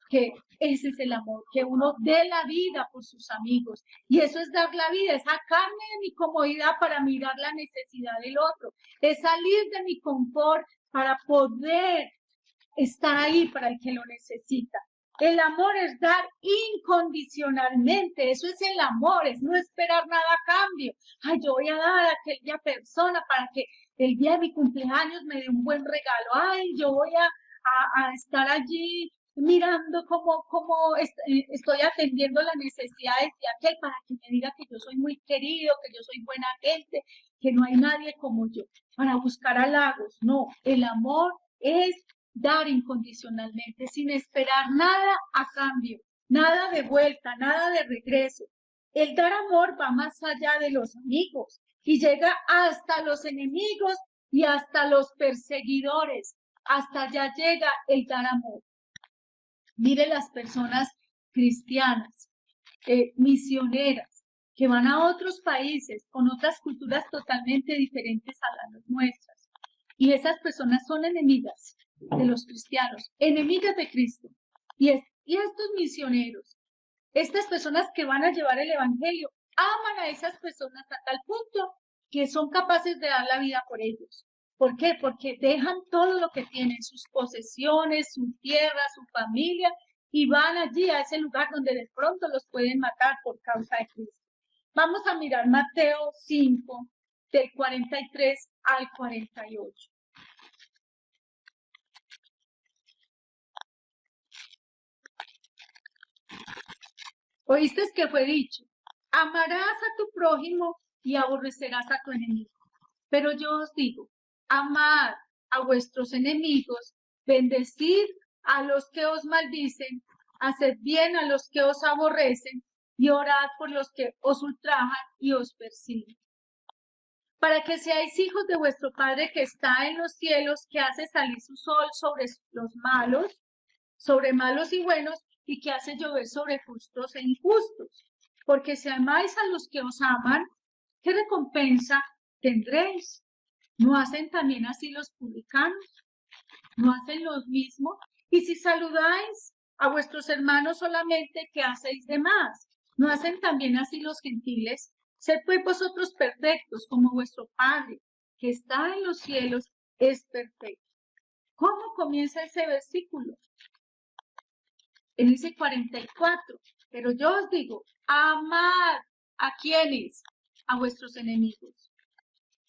que ese es el amor, que uno dé la vida por sus amigos. Y eso es dar la vida, es sacarme de mi comodidad para mirar la necesidad del otro, es salir de mi confort para poder estar ahí para el que lo necesita. El amor es dar incondicionalmente, eso es el amor, es no esperar nada a cambio. Ay, yo voy a dar a aquella persona para que el día de mi cumpleaños me dé un buen regalo. Ay, yo voy a estar allí mirando cómo estoy atendiendo las necesidades de aquel para que me diga que yo soy muy querido, que yo soy buena gente, que no hay nadie como yo, para buscar halagos. No, el amor es dar incondicionalmente, sin esperar nada a cambio, nada de vuelta, nada de regreso. El dar amor va más allá de los amigos y llega hasta los enemigos y hasta los perseguidores. Hasta allá llega el dar amor. Mire las personas cristianas, misioneras, que van a otros países con otras culturas totalmente diferentes a las nuestras. Y esas personas son enemigas de los cristianos, enemigas de Cristo. Y estos misioneros, estas personas que van a llevar el evangelio, aman a esas personas a tal punto que son capaces de dar la vida por ellos. ¿Por qué? Porque dejan todo lo que tienen, sus posesiones, su tierra, su familia, y van allí a ese lugar donde de pronto los pueden matar por causa de Cristo. Vamos a mirar Mateo 5, del 43 al 48. Oíste que fue dicho, amarás a tu prójimo y aborrecerás a tu enemigo. Pero yo os digo, amad a vuestros enemigos, bendecid a los que os maldicen, haced bien a los que os aborrecen y orad por los que os ultrajan y os persiguen. Para que seáis hijos de vuestro Padre que está en los cielos, que hace salir su sol sobre los malos, sobre malos y buenos, y que hace llover sobre justos e injustos. Porque si amáis a los que os aman, ¿qué recompensa tendréis? ¿No hacen también así los publicanos? ¿No hacen lo mismo? Y si saludáis a vuestros hermanos solamente, ¿qué hacéis de más? ¿No hacen también así los gentiles? Sed pues vosotros perfectos, como vuestro Padre, que está en los cielos, es perfecto. ¿Cómo comienza ese versículo? En ese 44. Pero yo os digo, amad a quienes, a vuestros enemigos.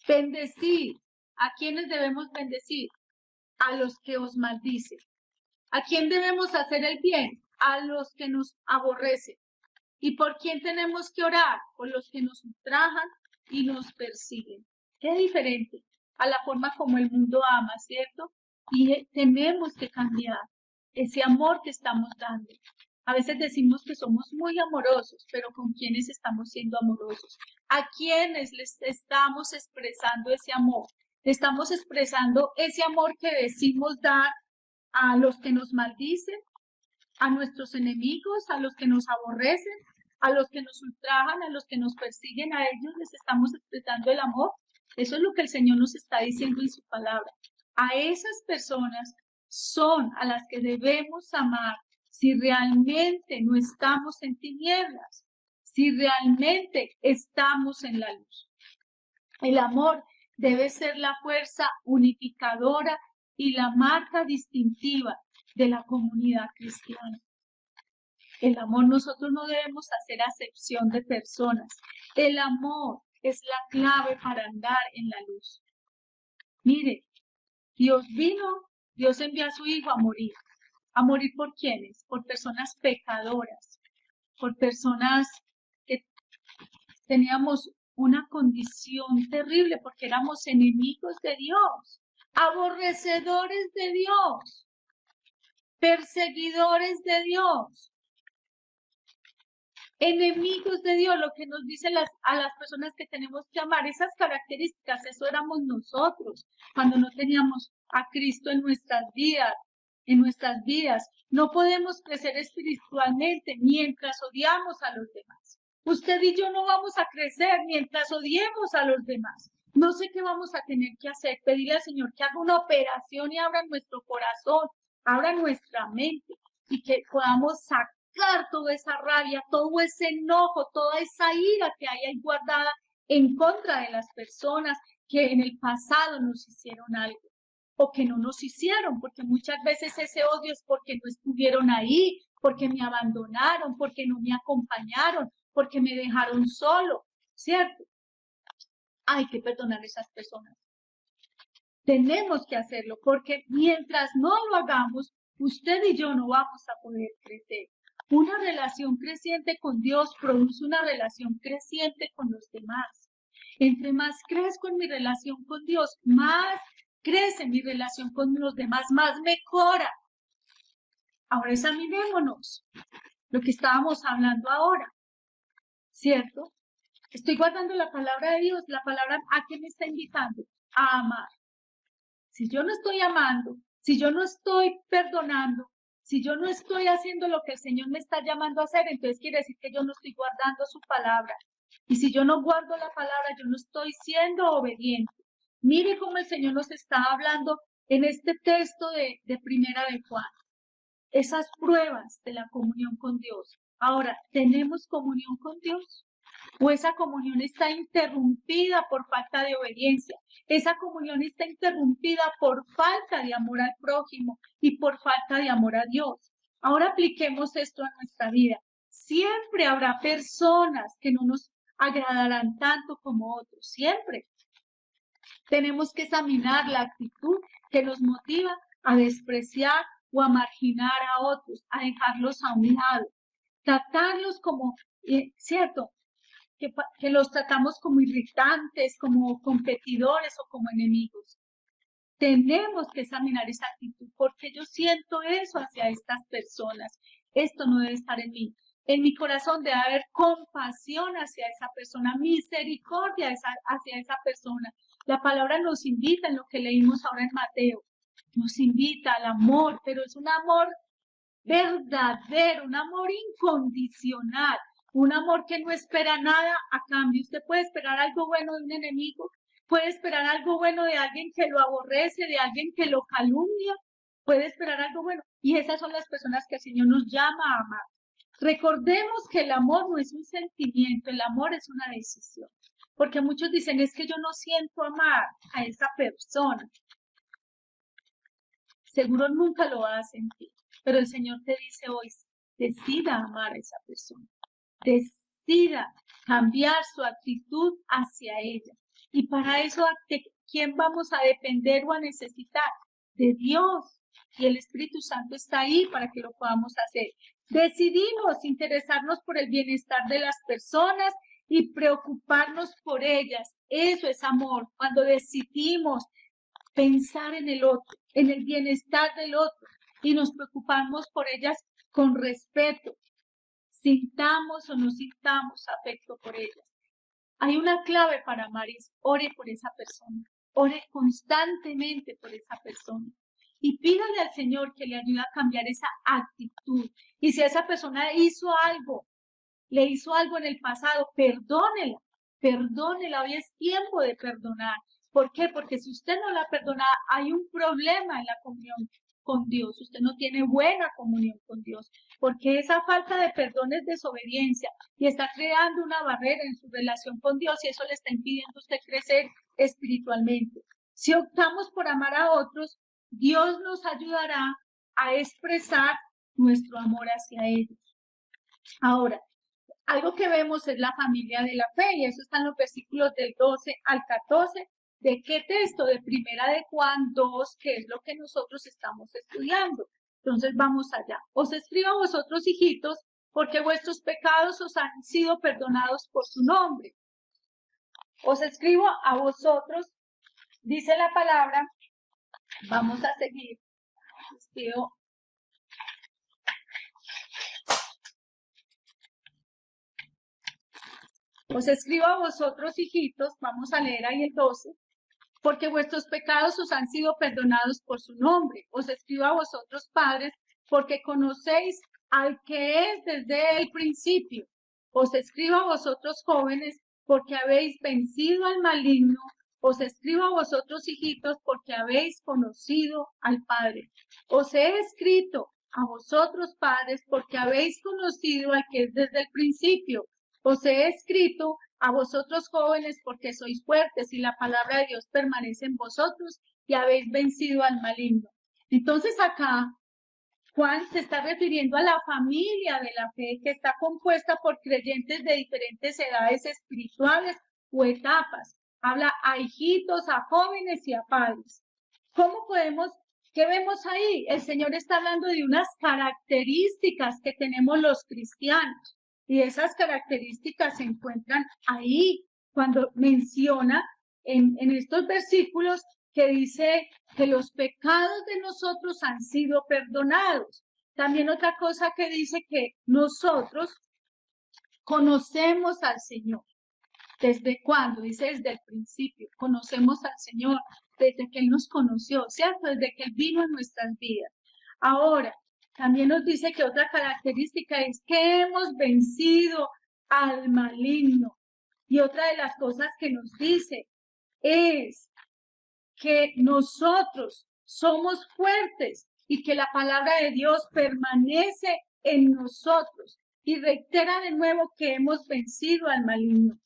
Bendecid. ¿A quiénes debemos bendecir? A los que os maldicen. ¿A quién debemos hacer el bien? A los que nos aborrecen. ¿Y por quién tenemos que orar? Por los que nos ultrajan y nos persiguen. Qué diferente a la forma como el mundo ama, ¿cierto? Y tenemos que cambiar ese amor que estamos dando. A veces decimos que somos muy amorosos, pero ¿con quiénes estamos siendo amorosos? ¿A quiénes les estamos expresando ese amor? Estamos expresando ese amor que decimos dar a los que nos maldicen, a nuestros enemigos, a los que nos aborrecen, a los que nos ultrajan, a los que nos persiguen, a ellos les estamos expresando el amor. Eso es lo que el Señor nos está diciendo en su palabra. A esas personas son a las que debemos amar si realmente no estamos en tinieblas, si realmente estamos en la luz. El amor debe ser la fuerza unificadora y la marca distintiva de la comunidad cristiana. El amor, nosotros no debemos hacer acepción de personas. El amor es la clave para andar en la luz. Mire, Dios envió a su Hijo a morir. ¿A morir por quiénes? Por personas pecadoras, por personas que teníamos una condición terrible porque éramos enemigos de Dios, aborrecedores de Dios, perseguidores de Dios, enemigos de Dios. Lo que nos dicen a las personas que tenemos que amar, esas características, eso éramos nosotros cuando no teníamos a Cristo en nuestras vidas. No podemos crecer espiritualmente mientras odiamos a los demás. Usted y yo no vamos a crecer mientras odiemos a los demás. No sé qué vamos a tener que hacer. Pedirle al Señor que haga una operación y abra nuestro corazón, abra nuestra mente y que podamos sacar toda esa rabia, todo ese enojo, toda esa ira que hay ahí guardada en contra de las personas que en el pasado nos hicieron algo o que no nos hicieron, porque muchas veces ese odio es porque no estuvieron ahí, porque me abandonaron, porque no me acompañaron, porque me dejaron solo, ¿cierto? Hay que perdonar a esas personas. Tenemos que hacerlo, porque mientras no lo hagamos, usted y yo no vamos a poder crecer. Una relación creciente con Dios produce una relación creciente con los demás. Entre más crezco en mi relación con Dios, más crece mi relación con los demás, más mejora. Ahora examinémonos lo que estábamos hablando ahora, ¿cierto? Estoy guardando la palabra de Dios, la palabra ¿a qué me está invitando? A amar. Si yo no estoy amando, si yo no estoy perdonando, si yo no estoy haciendo lo que el Señor me está llamando a hacer, entonces quiere decir que yo no estoy guardando su palabra. Y si yo no guardo la palabra, yo no estoy siendo obediente. Mire cómo el Señor nos está hablando en este texto de Primera de Juan. Esas pruebas de la comunión con Dios. Ahora, ¿tenemos comunión con Dios? ¿O esa comunión está interrumpida por falta de obediencia? Esa comunión está interrumpida por falta de amor al prójimo y por falta de amor a Dios. Ahora apliquemos esto a nuestra vida. Siempre habrá personas que no nos agradarán tanto como otros, siempre. Tenemos que examinar la actitud que nos motiva a despreciar o a marginar a otros, a dejarlos a un lado, tratarlos como, ¿cierto? Que los tratamos como irritantes, como competidores o como enemigos. Tenemos que examinar esa actitud, porque yo siento eso hacia estas personas. Esto no debe estar en mí. En mi corazón debe haber compasión hacia esa persona, misericordia hacia esa persona. La palabra nos invita en lo que leímos ahora en Mateo. Nos invita al amor, pero es un amor verdadero, un amor incondicional. Un amor que no espera nada a cambio. Usted puede esperar algo bueno de un enemigo, puede esperar algo bueno de alguien que lo aborrece, de alguien que lo calumnia, puede esperar algo bueno. Y esas son las personas que el Señor nos llama a amar. Recordemos que el amor no es un sentimiento, el amor es una decisión. Porque muchos dicen, es que yo no siento amar a esa persona. Seguro nunca lo vas a sentir. Pero el Señor te dice hoy, decida amar a esa persona. Decida cambiar su actitud hacia ella. Y para eso, ¿de quién vamos a depender o a necesitar? De Dios. Y el Espíritu Santo está ahí para que lo podamos hacer. Decidimos interesarnos por el bienestar de las personas y preocuparnos por ellas. Eso es amor. Cuando decidimos pensar en el otro, en el bienestar del otro y nos preocupamos por ellas con respeto. Sintamos o no sintamos afecto por ellas. Hay una clave para amar, es ore por esa persona, ore constantemente por esa persona y pídale al Señor que le ayude a cambiar esa actitud. Y si esa persona le hizo algo en el pasado, perdónela, hoy es tiempo de perdonar. ¿Por qué? Porque si usted no la perdona, hay un problema en la comunión con Dios, usted no tiene buena comunión con Dios, porque esa falta de perdón es desobediencia y está creando una barrera en su relación con Dios y eso le está impidiendo a usted crecer espiritualmente. Si optamos por amar a otros, Dios nos ayudará a expresar nuestro amor hacia ellos. Ahora, algo que vemos es la familia de la fe, y eso está en los versículos del 12 al 14. ¿De qué texto? De Primera de Juan 2, que es lo que nosotros estamos estudiando. Entonces vamos allá. Os escribo a vosotros, hijitos, porque vuestros pecados os han sido perdonados por su nombre. Os escribo a vosotros, dice la palabra. Vamos a seguir. Escribo. Os escribo a vosotros, hijitos, vamos a leer ahí el 12, porque vuestros pecados os han sido perdonados por su nombre. Os escribo a vosotros, padres, porque conocéis al que es desde el principio. Os escribo a vosotros, jóvenes, porque habéis vencido al maligno. Os escribo a vosotros, hijitos, porque habéis conocido al Padre. Os he escrito a vosotros, padres, porque habéis conocido al que es desde el principio. Os he escrito a vosotros, jóvenes, porque sois fuertes y la palabra de Dios permanece en vosotros y habéis vencido al maligno. Entonces acá Juan se está refiriendo a la familia de la fe, que está compuesta por creyentes de diferentes edades espirituales o etapas. Habla a hijitos, a jóvenes y a padres. ¿Qué vemos ahí? El Señor está hablando de unas características que tenemos los cristianos. Y esas características se encuentran ahí cuando menciona en estos versículos que dice que los pecados de nosotros han sido perdonados. También otra cosa que dice que nosotros conocemos al Señor. ¿Desde cuándo? Dice desde el principio. Conocemos al Señor desde que Él nos conoció, ¿cierto? Desde que Él vino a nuestras vidas. Ahora, también nos dice que otra característica es que hemos vencido al maligno. Y otra de las cosas que nos dice es que nosotros somos fuertes y que la palabra de Dios permanece en nosotros. Y reitera de nuevo que hemos vencido al maligno.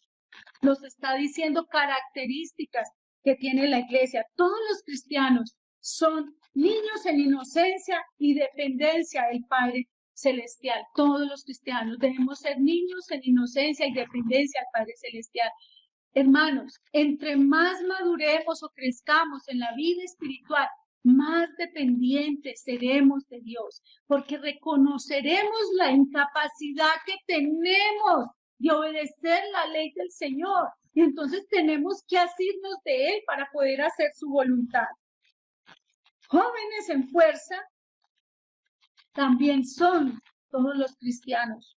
Nos está diciendo características que tiene la iglesia. Todos los cristianos son niños en inocencia y dependencia del Padre Celestial. Todos los cristianos debemos ser niños en inocencia y dependencia del Padre Celestial. Hermanos, entre más maduremos o crezcamos en la vida espiritual, más dependientes seremos de Dios, porque reconoceremos la incapacidad que tenemos de obedecer la ley del Señor. Y entonces tenemos que asirnos de Él para poder hacer su voluntad. Jóvenes en fuerza también son todos los cristianos.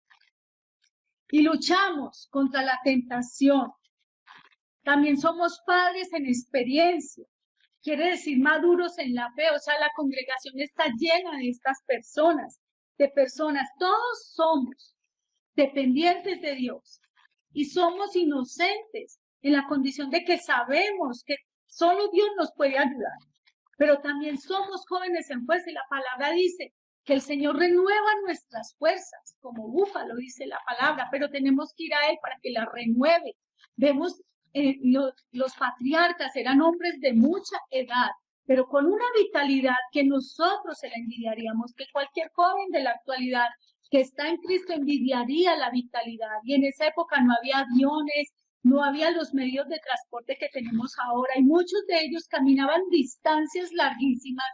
Y luchamos contra la tentación. También somos padres en experiencia. Quiere decir maduros en la fe. O sea, la congregación está llena de estas personas. Todos somos dependientes de Dios. Y somos inocentes en la condición de que sabemos que solo Dios nos puede ayudar. Pero también somos jóvenes en fuerza y la palabra dice que el Señor renueva nuestras fuerzas, como búfalo dice la palabra, pero tenemos que ir a Él para que la renueve. Vemos, los patriarcas eran hombres de mucha edad, pero con una vitalidad que nosotros se la envidiaríamos, que cualquier joven de la actualidad que está en Cristo envidiaría la vitalidad. Y en esa época no había aviones, no había los medios de transporte que tenemos ahora, y muchos de ellos caminaban distancias larguísimas,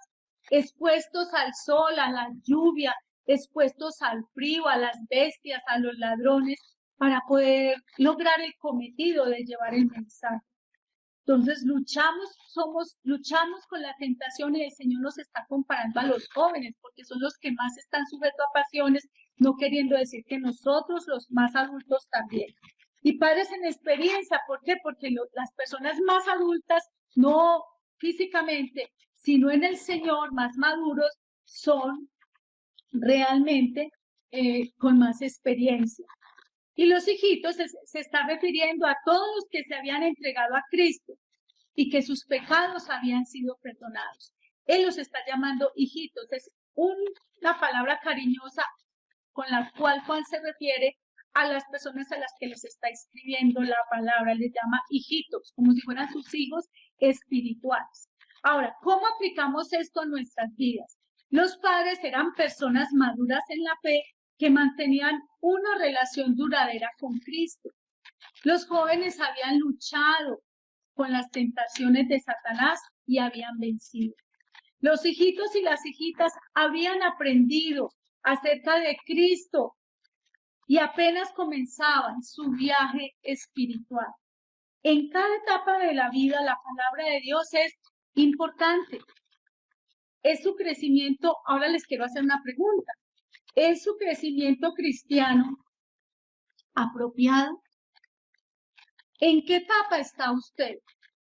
expuestos al sol, a la lluvia, expuestos al frío, a las bestias, a los ladrones, para poder lograr el cometido de llevar el mensaje. Entonces luchamos con la tentación, y el Señor nos está comparando a los jóvenes, porque son los que más están sujetos a pasiones, no queriendo decir que nosotros, los más adultos, también. Y padres en experiencia, ¿por qué? Porque las personas más adultas, no físicamente, sino en el Señor, más maduros, son realmente con más experiencia. Y los hijitos se está refiriendo a todos los que se habían entregado a Cristo y que sus pecados habían sido perdonados. Él los está llamando hijitos. Es una palabra cariñosa con la cual Juan se refiere a las personas a las que les está escribiendo la palabra. Les llama hijitos, como si fueran sus hijos espirituales. Ahora, ¿cómo aplicamos esto a nuestras vidas? Los padres eran personas maduras en la fe, que mantenían una relación duradera con Cristo. Los jóvenes habían luchado con las tentaciones de Satanás y habían vencido. Los hijitos y las hijitas habían aprendido acerca de Cristo y apenas comenzaban su viaje espiritual. En cada etapa de la vida, la palabra de Dios es importante. ¿Es su crecimiento? Ahora les quiero hacer una pregunta. ¿Es su crecimiento cristiano apropiado? ¿En qué etapa está usted?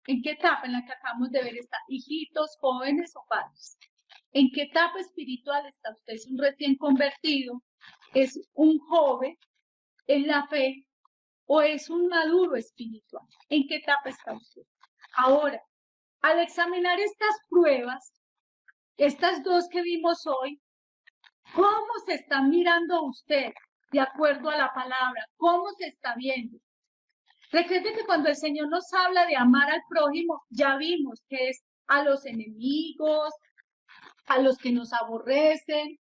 ¿En qué etapa en la que acabamos de ver está? Hijitos, jóvenes o padres. ¿En qué etapa espiritual está usted? ¿Es un recién convertido? ¿Es un joven en la fe? ¿O es un maduro espiritual? ¿En qué etapa está usted? Ahora, al examinar estas pruebas, estas dos que vimos hoy, ¿cómo se está mirando usted de acuerdo a la palabra? ¿Cómo se está viendo? Recuerde que cuando el Señor nos habla de amar al prójimo, ya vimos que es a los enemigos, a los que nos aborrecen,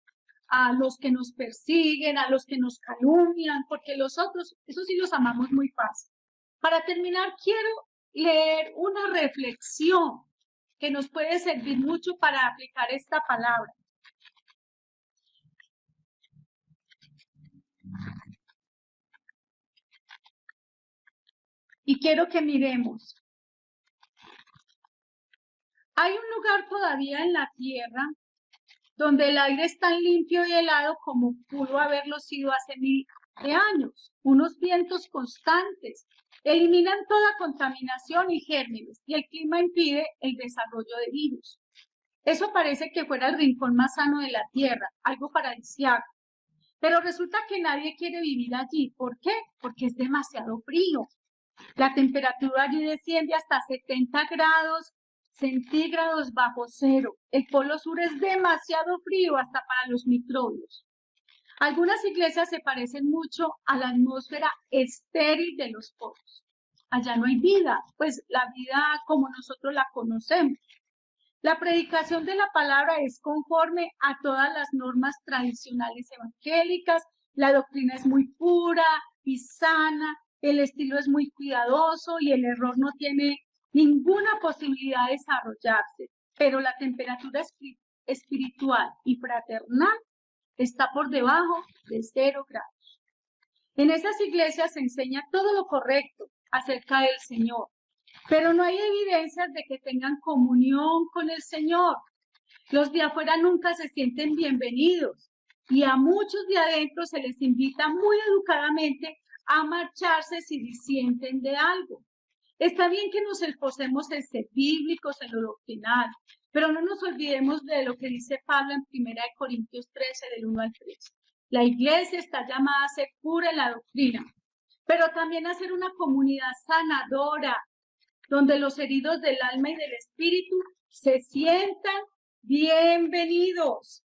a los que nos persiguen, a los que nos calumnian, porque los otros, esos sí los amamos muy fácil. Para terminar, quiero leer una reflexión que nos puede servir mucho para aplicar esta palabra. Y quiero que miremos. Hay un lugar todavía en la tierra donde el aire es tan limpio y helado como pudo haberlo sido hace 1000 de años. Unos vientos constantes eliminan toda contaminación y gérmenes y el clima impide el desarrollo de virus. Eso parece que fuera el rincón más sano de la tierra, algo paradisíaco. Pero resulta que nadie quiere vivir allí. ¿Por qué? Porque es demasiado frío. La temperatura allí desciende hasta 70 grados centígrados bajo cero. El polo sur es demasiado frío hasta para los microbios. Algunas iglesias se parecen mucho a la atmósfera estéril de los polos. Allá no hay vida, pues la vida como nosotros la conocemos. La predicación de la palabra es conforme a todas las normas tradicionales evangélicas. La doctrina es muy pura y sana. El estilo es muy cuidadoso y el error no tiene ninguna posibilidad de desarrollarse, pero la temperatura espiritual y fraternal está por debajo de 0 grados. En esas iglesias se enseña todo lo correcto acerca del Señor, pero no hay evidencias de que tengan comunión con el Señor. Los de afuera nunca se sienten bienvenidos y a muchos de adentro se les invita muy educadamente a marcharse si disienten de algo. Está bien que nos esforcemos en ser bíblicos, en lo doctrinal, pero no nos olvidemos de lo que dice Pablo en 1 Corintios 13, del 1 al 3. La iglesia está llamada a ser pura en la doctrina, pero también a ser una comunidad sanadora, donde los heridos del alma y del espíritu se sientan bienvenidos.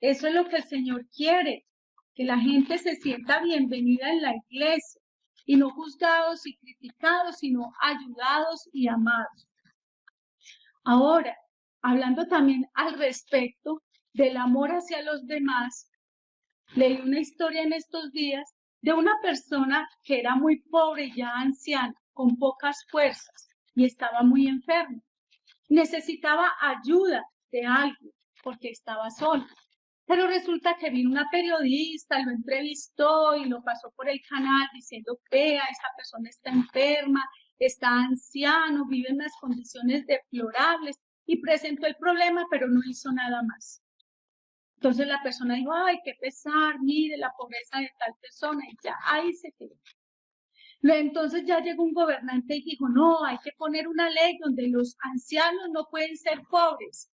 Eso es lo que el Señor quiere, que la gente se sienta bienvenida en la iglesia y no juzgados y criticados, sino ayudados y amados. Ahora, hablando también al respecto del amor hacia los demás, leí una historia en estos días de una persona que era muy pobre y ya anciana, con pocas fuerzas y estaba muy enfermo. Necesitaba ayuda de alguien porque estaba solo. Pero resulta que vino una periodista, lo entrevistó y lo pasó por el canal diciendo, vea, esta persona está enferma, está anciano, vive en unas condiciones deplorables y presentó el problema, pero no hizo nada más. Entonces la persona dijo, ay, qué pesar, mire la pobreza de tal persona y ya, ahí se quedó. Entonces ya llegó un gobernante y dijo, no, hay que poner una ley donde los ancianos no pueden ser pobres.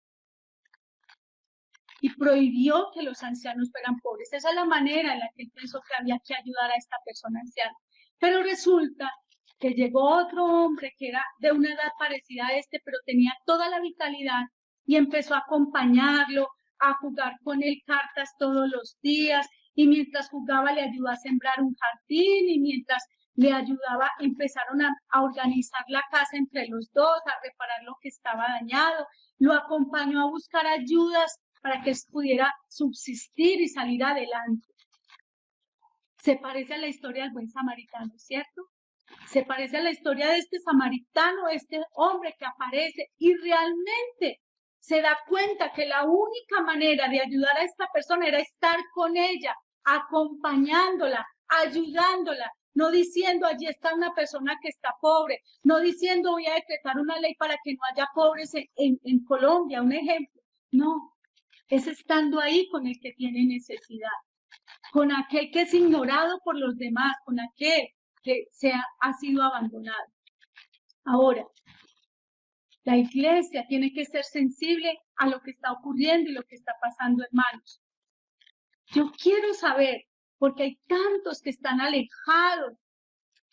Y prohibió que los ancianos fueran pobres. Esa es la manera en la que él pensó que había que ayudar a esta persona anciana. Pero resulta que llegó otro hombre que era de una edad parecida a este, pero tenía toda la vitalidad y empezó a acompañarlo, a jugar con él cartas todos los días y mientras jugaba le ayudó a sembrar un jardín y mientras le ayudaba empezaron a organizar la casa entre los dos, a reparar lo que estaba dañado, lo acompañó a buscar ayudas para que pudiera subsistir y salir adelante. Se parece a la historia del buen samaritano, ¿cierto? Se parece a la historia de este samaritano, este hombre que aparece y realmente se da cuenta que la única manera de ayudar a esta persona era estar con ella, acompañándola, ayudándola, no diciendo allí está una persona que está pobre, no diciendo voy a decretar una ley para que no haya pobres en Colombia, un ejemplo. No, es estando ahí con el que tiene necesidad, con aquel que es ignorado por los demás, con aquel que ha sido abandonado. Ahora, la iglesia tiene que ser sensible a lo que está ocurriendo y lo que está pasando, hermanos. Yo quiero saber, porque hay tantos que están alejados.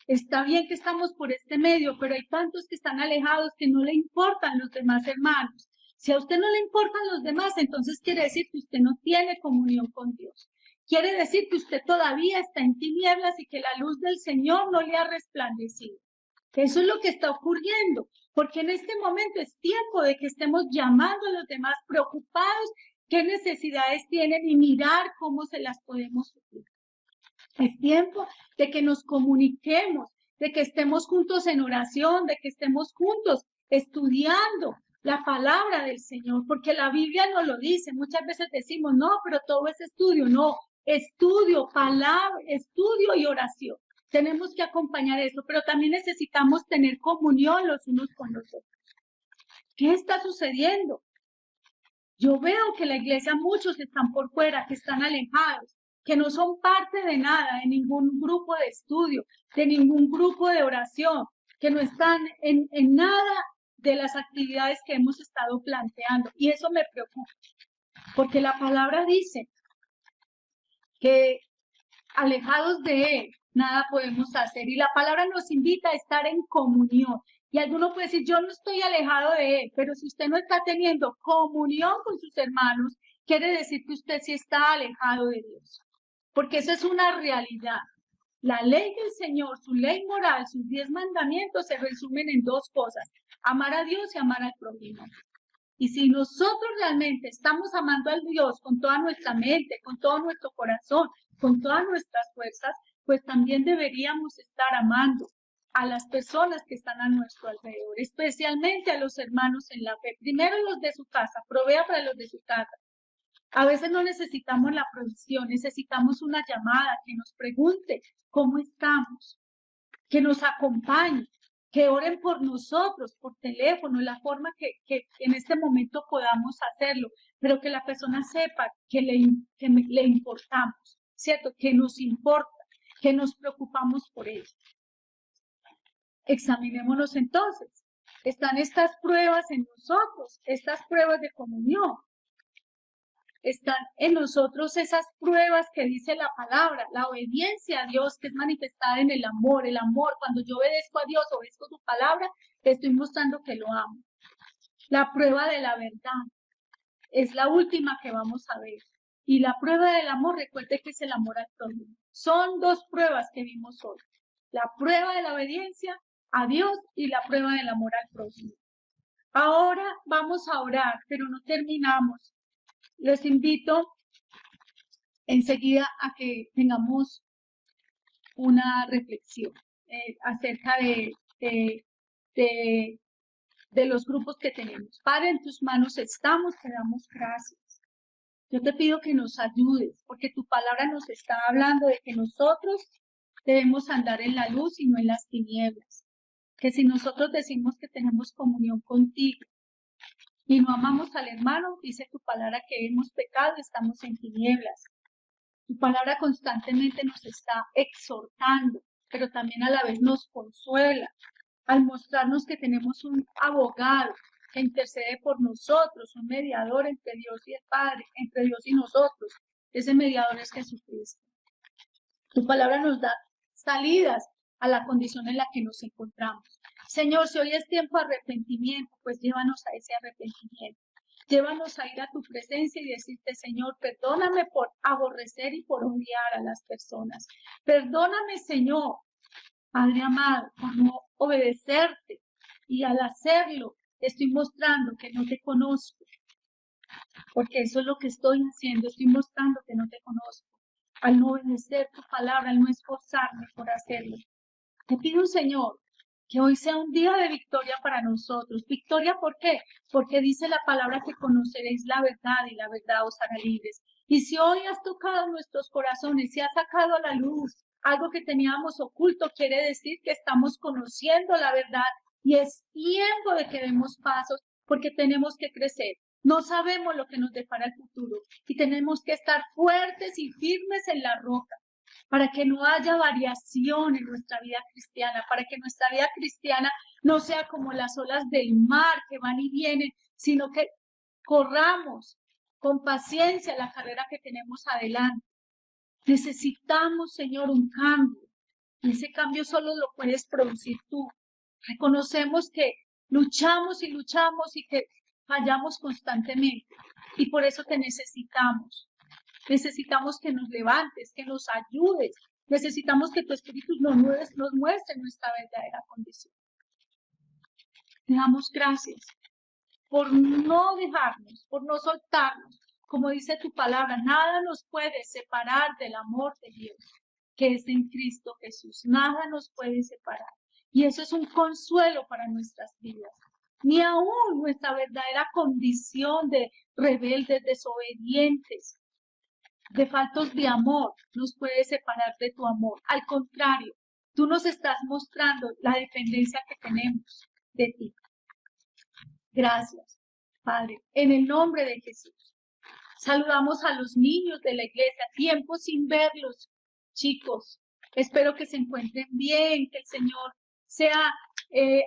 Está bien que estamos por este medio, pero hay tantos que están alejados que no le importan los demás hermanos. Si a usted no le importan los demás, entonces quiere decir que usted no tiene comunión con Dios. Quiere decir que usted todavía está en tinieblas y que la luz del Señor no le ha resplandecido. Eso es lo que está ocurriendo, porque en este momento es tiempo de que estemos llamando a los demás preocupados qué necesidades tienen y mirar cómo se las podemos suplir. Es tiempo de que nos comuniquemos, de que estemos juntos en oración, de que estemos juntos estudiando la palabra del Señor, porque la Biblia nos lo dice. Muchas veces decimos, no, pero todo es estudio. No, estudio, palabra, estudio y oración. Tenemos que acompañar eso, pero también necesitamos tener comunión los unos con los otros. ¿Qué está sucediendo? Yo veo que la iglesia, muchos están por fuera, que están alejados, que no son parte de nada, de ningún grupo de estudio, de ningún grupo de oración, que no están en nada de las actividades que hemos estado planteando. Y eso me preocupa, porque la palabra dice que alejados de Él, nada podemos hacer. Y la palabra nos invita a estar en comunión. Y alguno puede decir, yo no estoy alejado de Él, pero si usted no está teniendo comunión con sus hermanos, quiere decir que usted sí está alejado de Dios. Porque eso es una realidad. La ley del Señor, su ley moral, sus 10 mandamientos se resumen en dos cosas: amar a Dios y amar al prójimo. Y si nosotros realmente estamos amando al Dios con toda nuestra mente, con todo nuestro corazón, con todas nuestras fuerzas, pues también deberíamos estar amando a las personas que están a nuestro alrededor, especialmente a los hermanos en la fe. Primero los de su casa, provea para los de su casa. A veces no necesitamos la provisión, necesitamos una llamada que nos pregunte cómo estamos, que nos acompañe, que oren por nosotros, por teléfono, la forma que en este momento podamos hacerlo, pero que la persona sepa que le importamos, ¿cierto? Que nos importa, que nos preocupamos por ella. Examinémonos entonces. Están estas pruebas en nosotros, estas pruebas de comunión. Están en nosotros esas pruebas que dice la palabra, la obediencia a Dios que es manifestada en el amor. El amor, cuando yo obedezco a Dios, obedezco su palabra, estoy mostrando que lo amo. La prueba de la verdad es la última que vamos a ver. Y la prueba del amor, recuerde que es el amor al prójimo. Son dos pruebas que vimos hoy. La prueba de la obediencia a Dios y la prueba del amor al prójimo. Ahora vamos a orar, pero no terminamos. Les invito enseguida a que tengamos una reflexión acerca de los grupos que tenemos. Padre, en tus manos estamos, te damos gracias. Yo te pido que nos ayudes, porque tu palabra nos está hablando de que nosotros debemos andar en la luz y no en las tinieblas. Que si nosotros decimos que tenemos comunión contigo y no amamos al hermano, dice tu palabra que hemos pecado, estamos en tinieblas. Tu palabra constantemente nos está exhortando, pero también a la vez nos consuela al mostrarnos que tenemos un abogado que intercede por nosotros, un mediador entre Dios y el Padre, entre Dios y nosotros. Ese mediador es Jesucristo. Tu palabra nos da salidas a la condición en la que nos encontramos. Señor, si hoy es tiempo de arrepentimiento, pues llévanos a ese arrepentimiento. Llévanos a ir a tu presencia y decirte, Señor, perdóname por aborrecer y por odiar a las personas. Perdóname, Señor, Padre amado, por no obedecerte. Y al hacerlo, estoy mostrando que no te conozco. Porque eso es lo que estoy haciendo, estoy mostrando que no te conozco. al no obedecer tu palabra, al no esforzarme por hacerlo. Te pido, Señor, que hoy sea un día de victoria para nosotros. ¿Victoria por qué? Porque dice la palabra que conoceréis la verdad y la verdad os hará libres. Y si hoy has tocado nuestros corazones, si has sacado a la luz algo que teníamos oculto, quiere decir que estamos conociendo la verdad y es tiempo de que demos pasos porque tenemos que crecer. No sabemos lo que nos depara el futuro y tenemos que estar fuertes y firmes en la roca para que no haya variación en nuestra vida cristiana, para que nuestra vida cristiana no sea como las olas del mar que van y vienen, sino que corramos con paciencia la carrera que tenemos adelante. Necesitamos, Señor, un cambio. Y ese cambio solo lo puedes producir tú. Reconocemos que luchamos y que fallamos constantemente. Y por eso te necesitamos. Necesitamos que nos levantes, que nos ayudes. Necesitamos que tu Espíritu nos muestre nuestra verdadera condición. Te damos gracias por no dejarnos, por no soltarnos. Como dice tu palabra, nada nos puede separar del amor de Dios, que es en Cristo Jesús. Nada nos puede separar. Y eso es un consuelo para nuestras vidas. Ni aún nuestra verdadera condición de rebeldes, desobedientes, de faltos de amor, nos puede separar de tu amor. Al contrario, tú nos estás mostrando la dependencia que tenemos de ti. Gracias, Padre, en el nombre de Jesús. Saludamos a los niños de la iglesia, tiempo sin verlos, chicos. Espero que se encuentren bien, que el Señor sea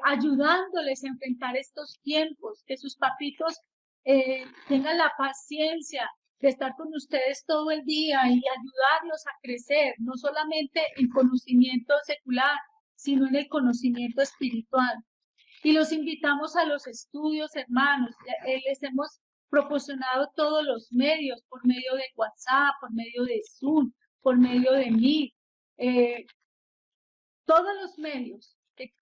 ayudándoles a enfrentar estos tiempos, que sus papitos tengan la paciencia de estar con ustedes todo el día y ayudarlos a crecer, no solamente en conocimiento secular, sino en el conocimiento espiritual. Y los invitamos a los estudios, hermanos. Les hemos proporcionado todos los medios, por medio de WhatsApp, por medio de Zoom, por medio de Meet, todos los medios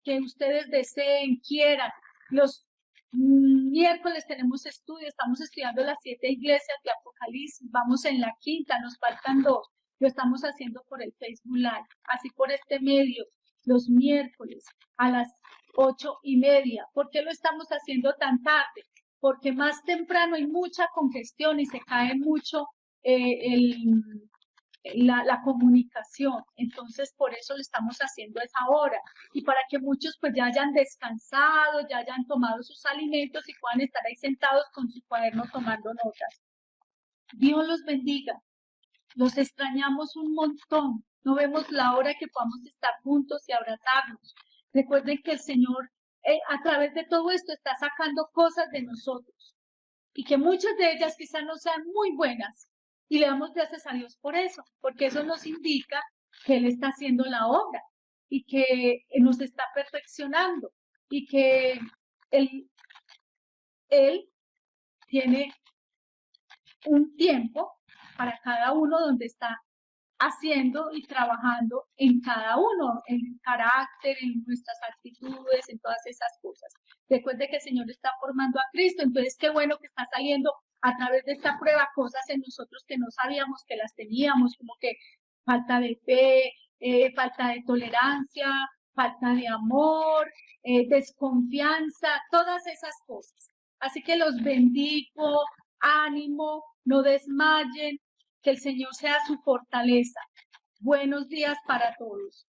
que ustedes deseen, quieran. Los miércoles tenemos estudio, estamos estudiando las 7 iglesias de Apocalipsis, vamos en la 5ª, nos faltan 2, lo estamos haciendo por el Facebook Live, así por este medio, los miércoles a las 8:30. ¿Por qué lo estamos haciendo tan tarde? Porque más temprano hay mucha congestión y se cae mucho la comunicación. Entonces, por eso lo estamos haciendo a esa hora. Y para que muchos pues ya hayan descansado, ya hayan tomado sus alimentos y puedan estar ahí sentados con su cuaderno tomando notas. Dios los bendiga. Los extrañamos un montón. No vemos la hora que podamos estar juntos y abrazarnos. Recuerden que el Señor a través de todo esto está sacando cosas de nosotros y que muchas de ellas quizás no sean muy buenas y le damos gracias a Dios por eso, porque eso nos indica que Él está haciendo la obra y que nos está perfeccionando y que Él tiene un tiempo para cada uno donde está haciendo y trabajando en cada uno, en el carácter, en nuestras actitudes, en todas esas cosas. Recuerde que el Señor está formando a Cristo, entonces qué bueno que está saliendo a través de esta prueba cosas en nosotros que no sabíamos que las teníamos, como que falta de fe, falta de tolerancia, falta de amor, desconfianza, todas esas cosas. Así que los bendigo, ánimo, no desmayen, que el Señor sea su fortaleza. Buenos días para todos.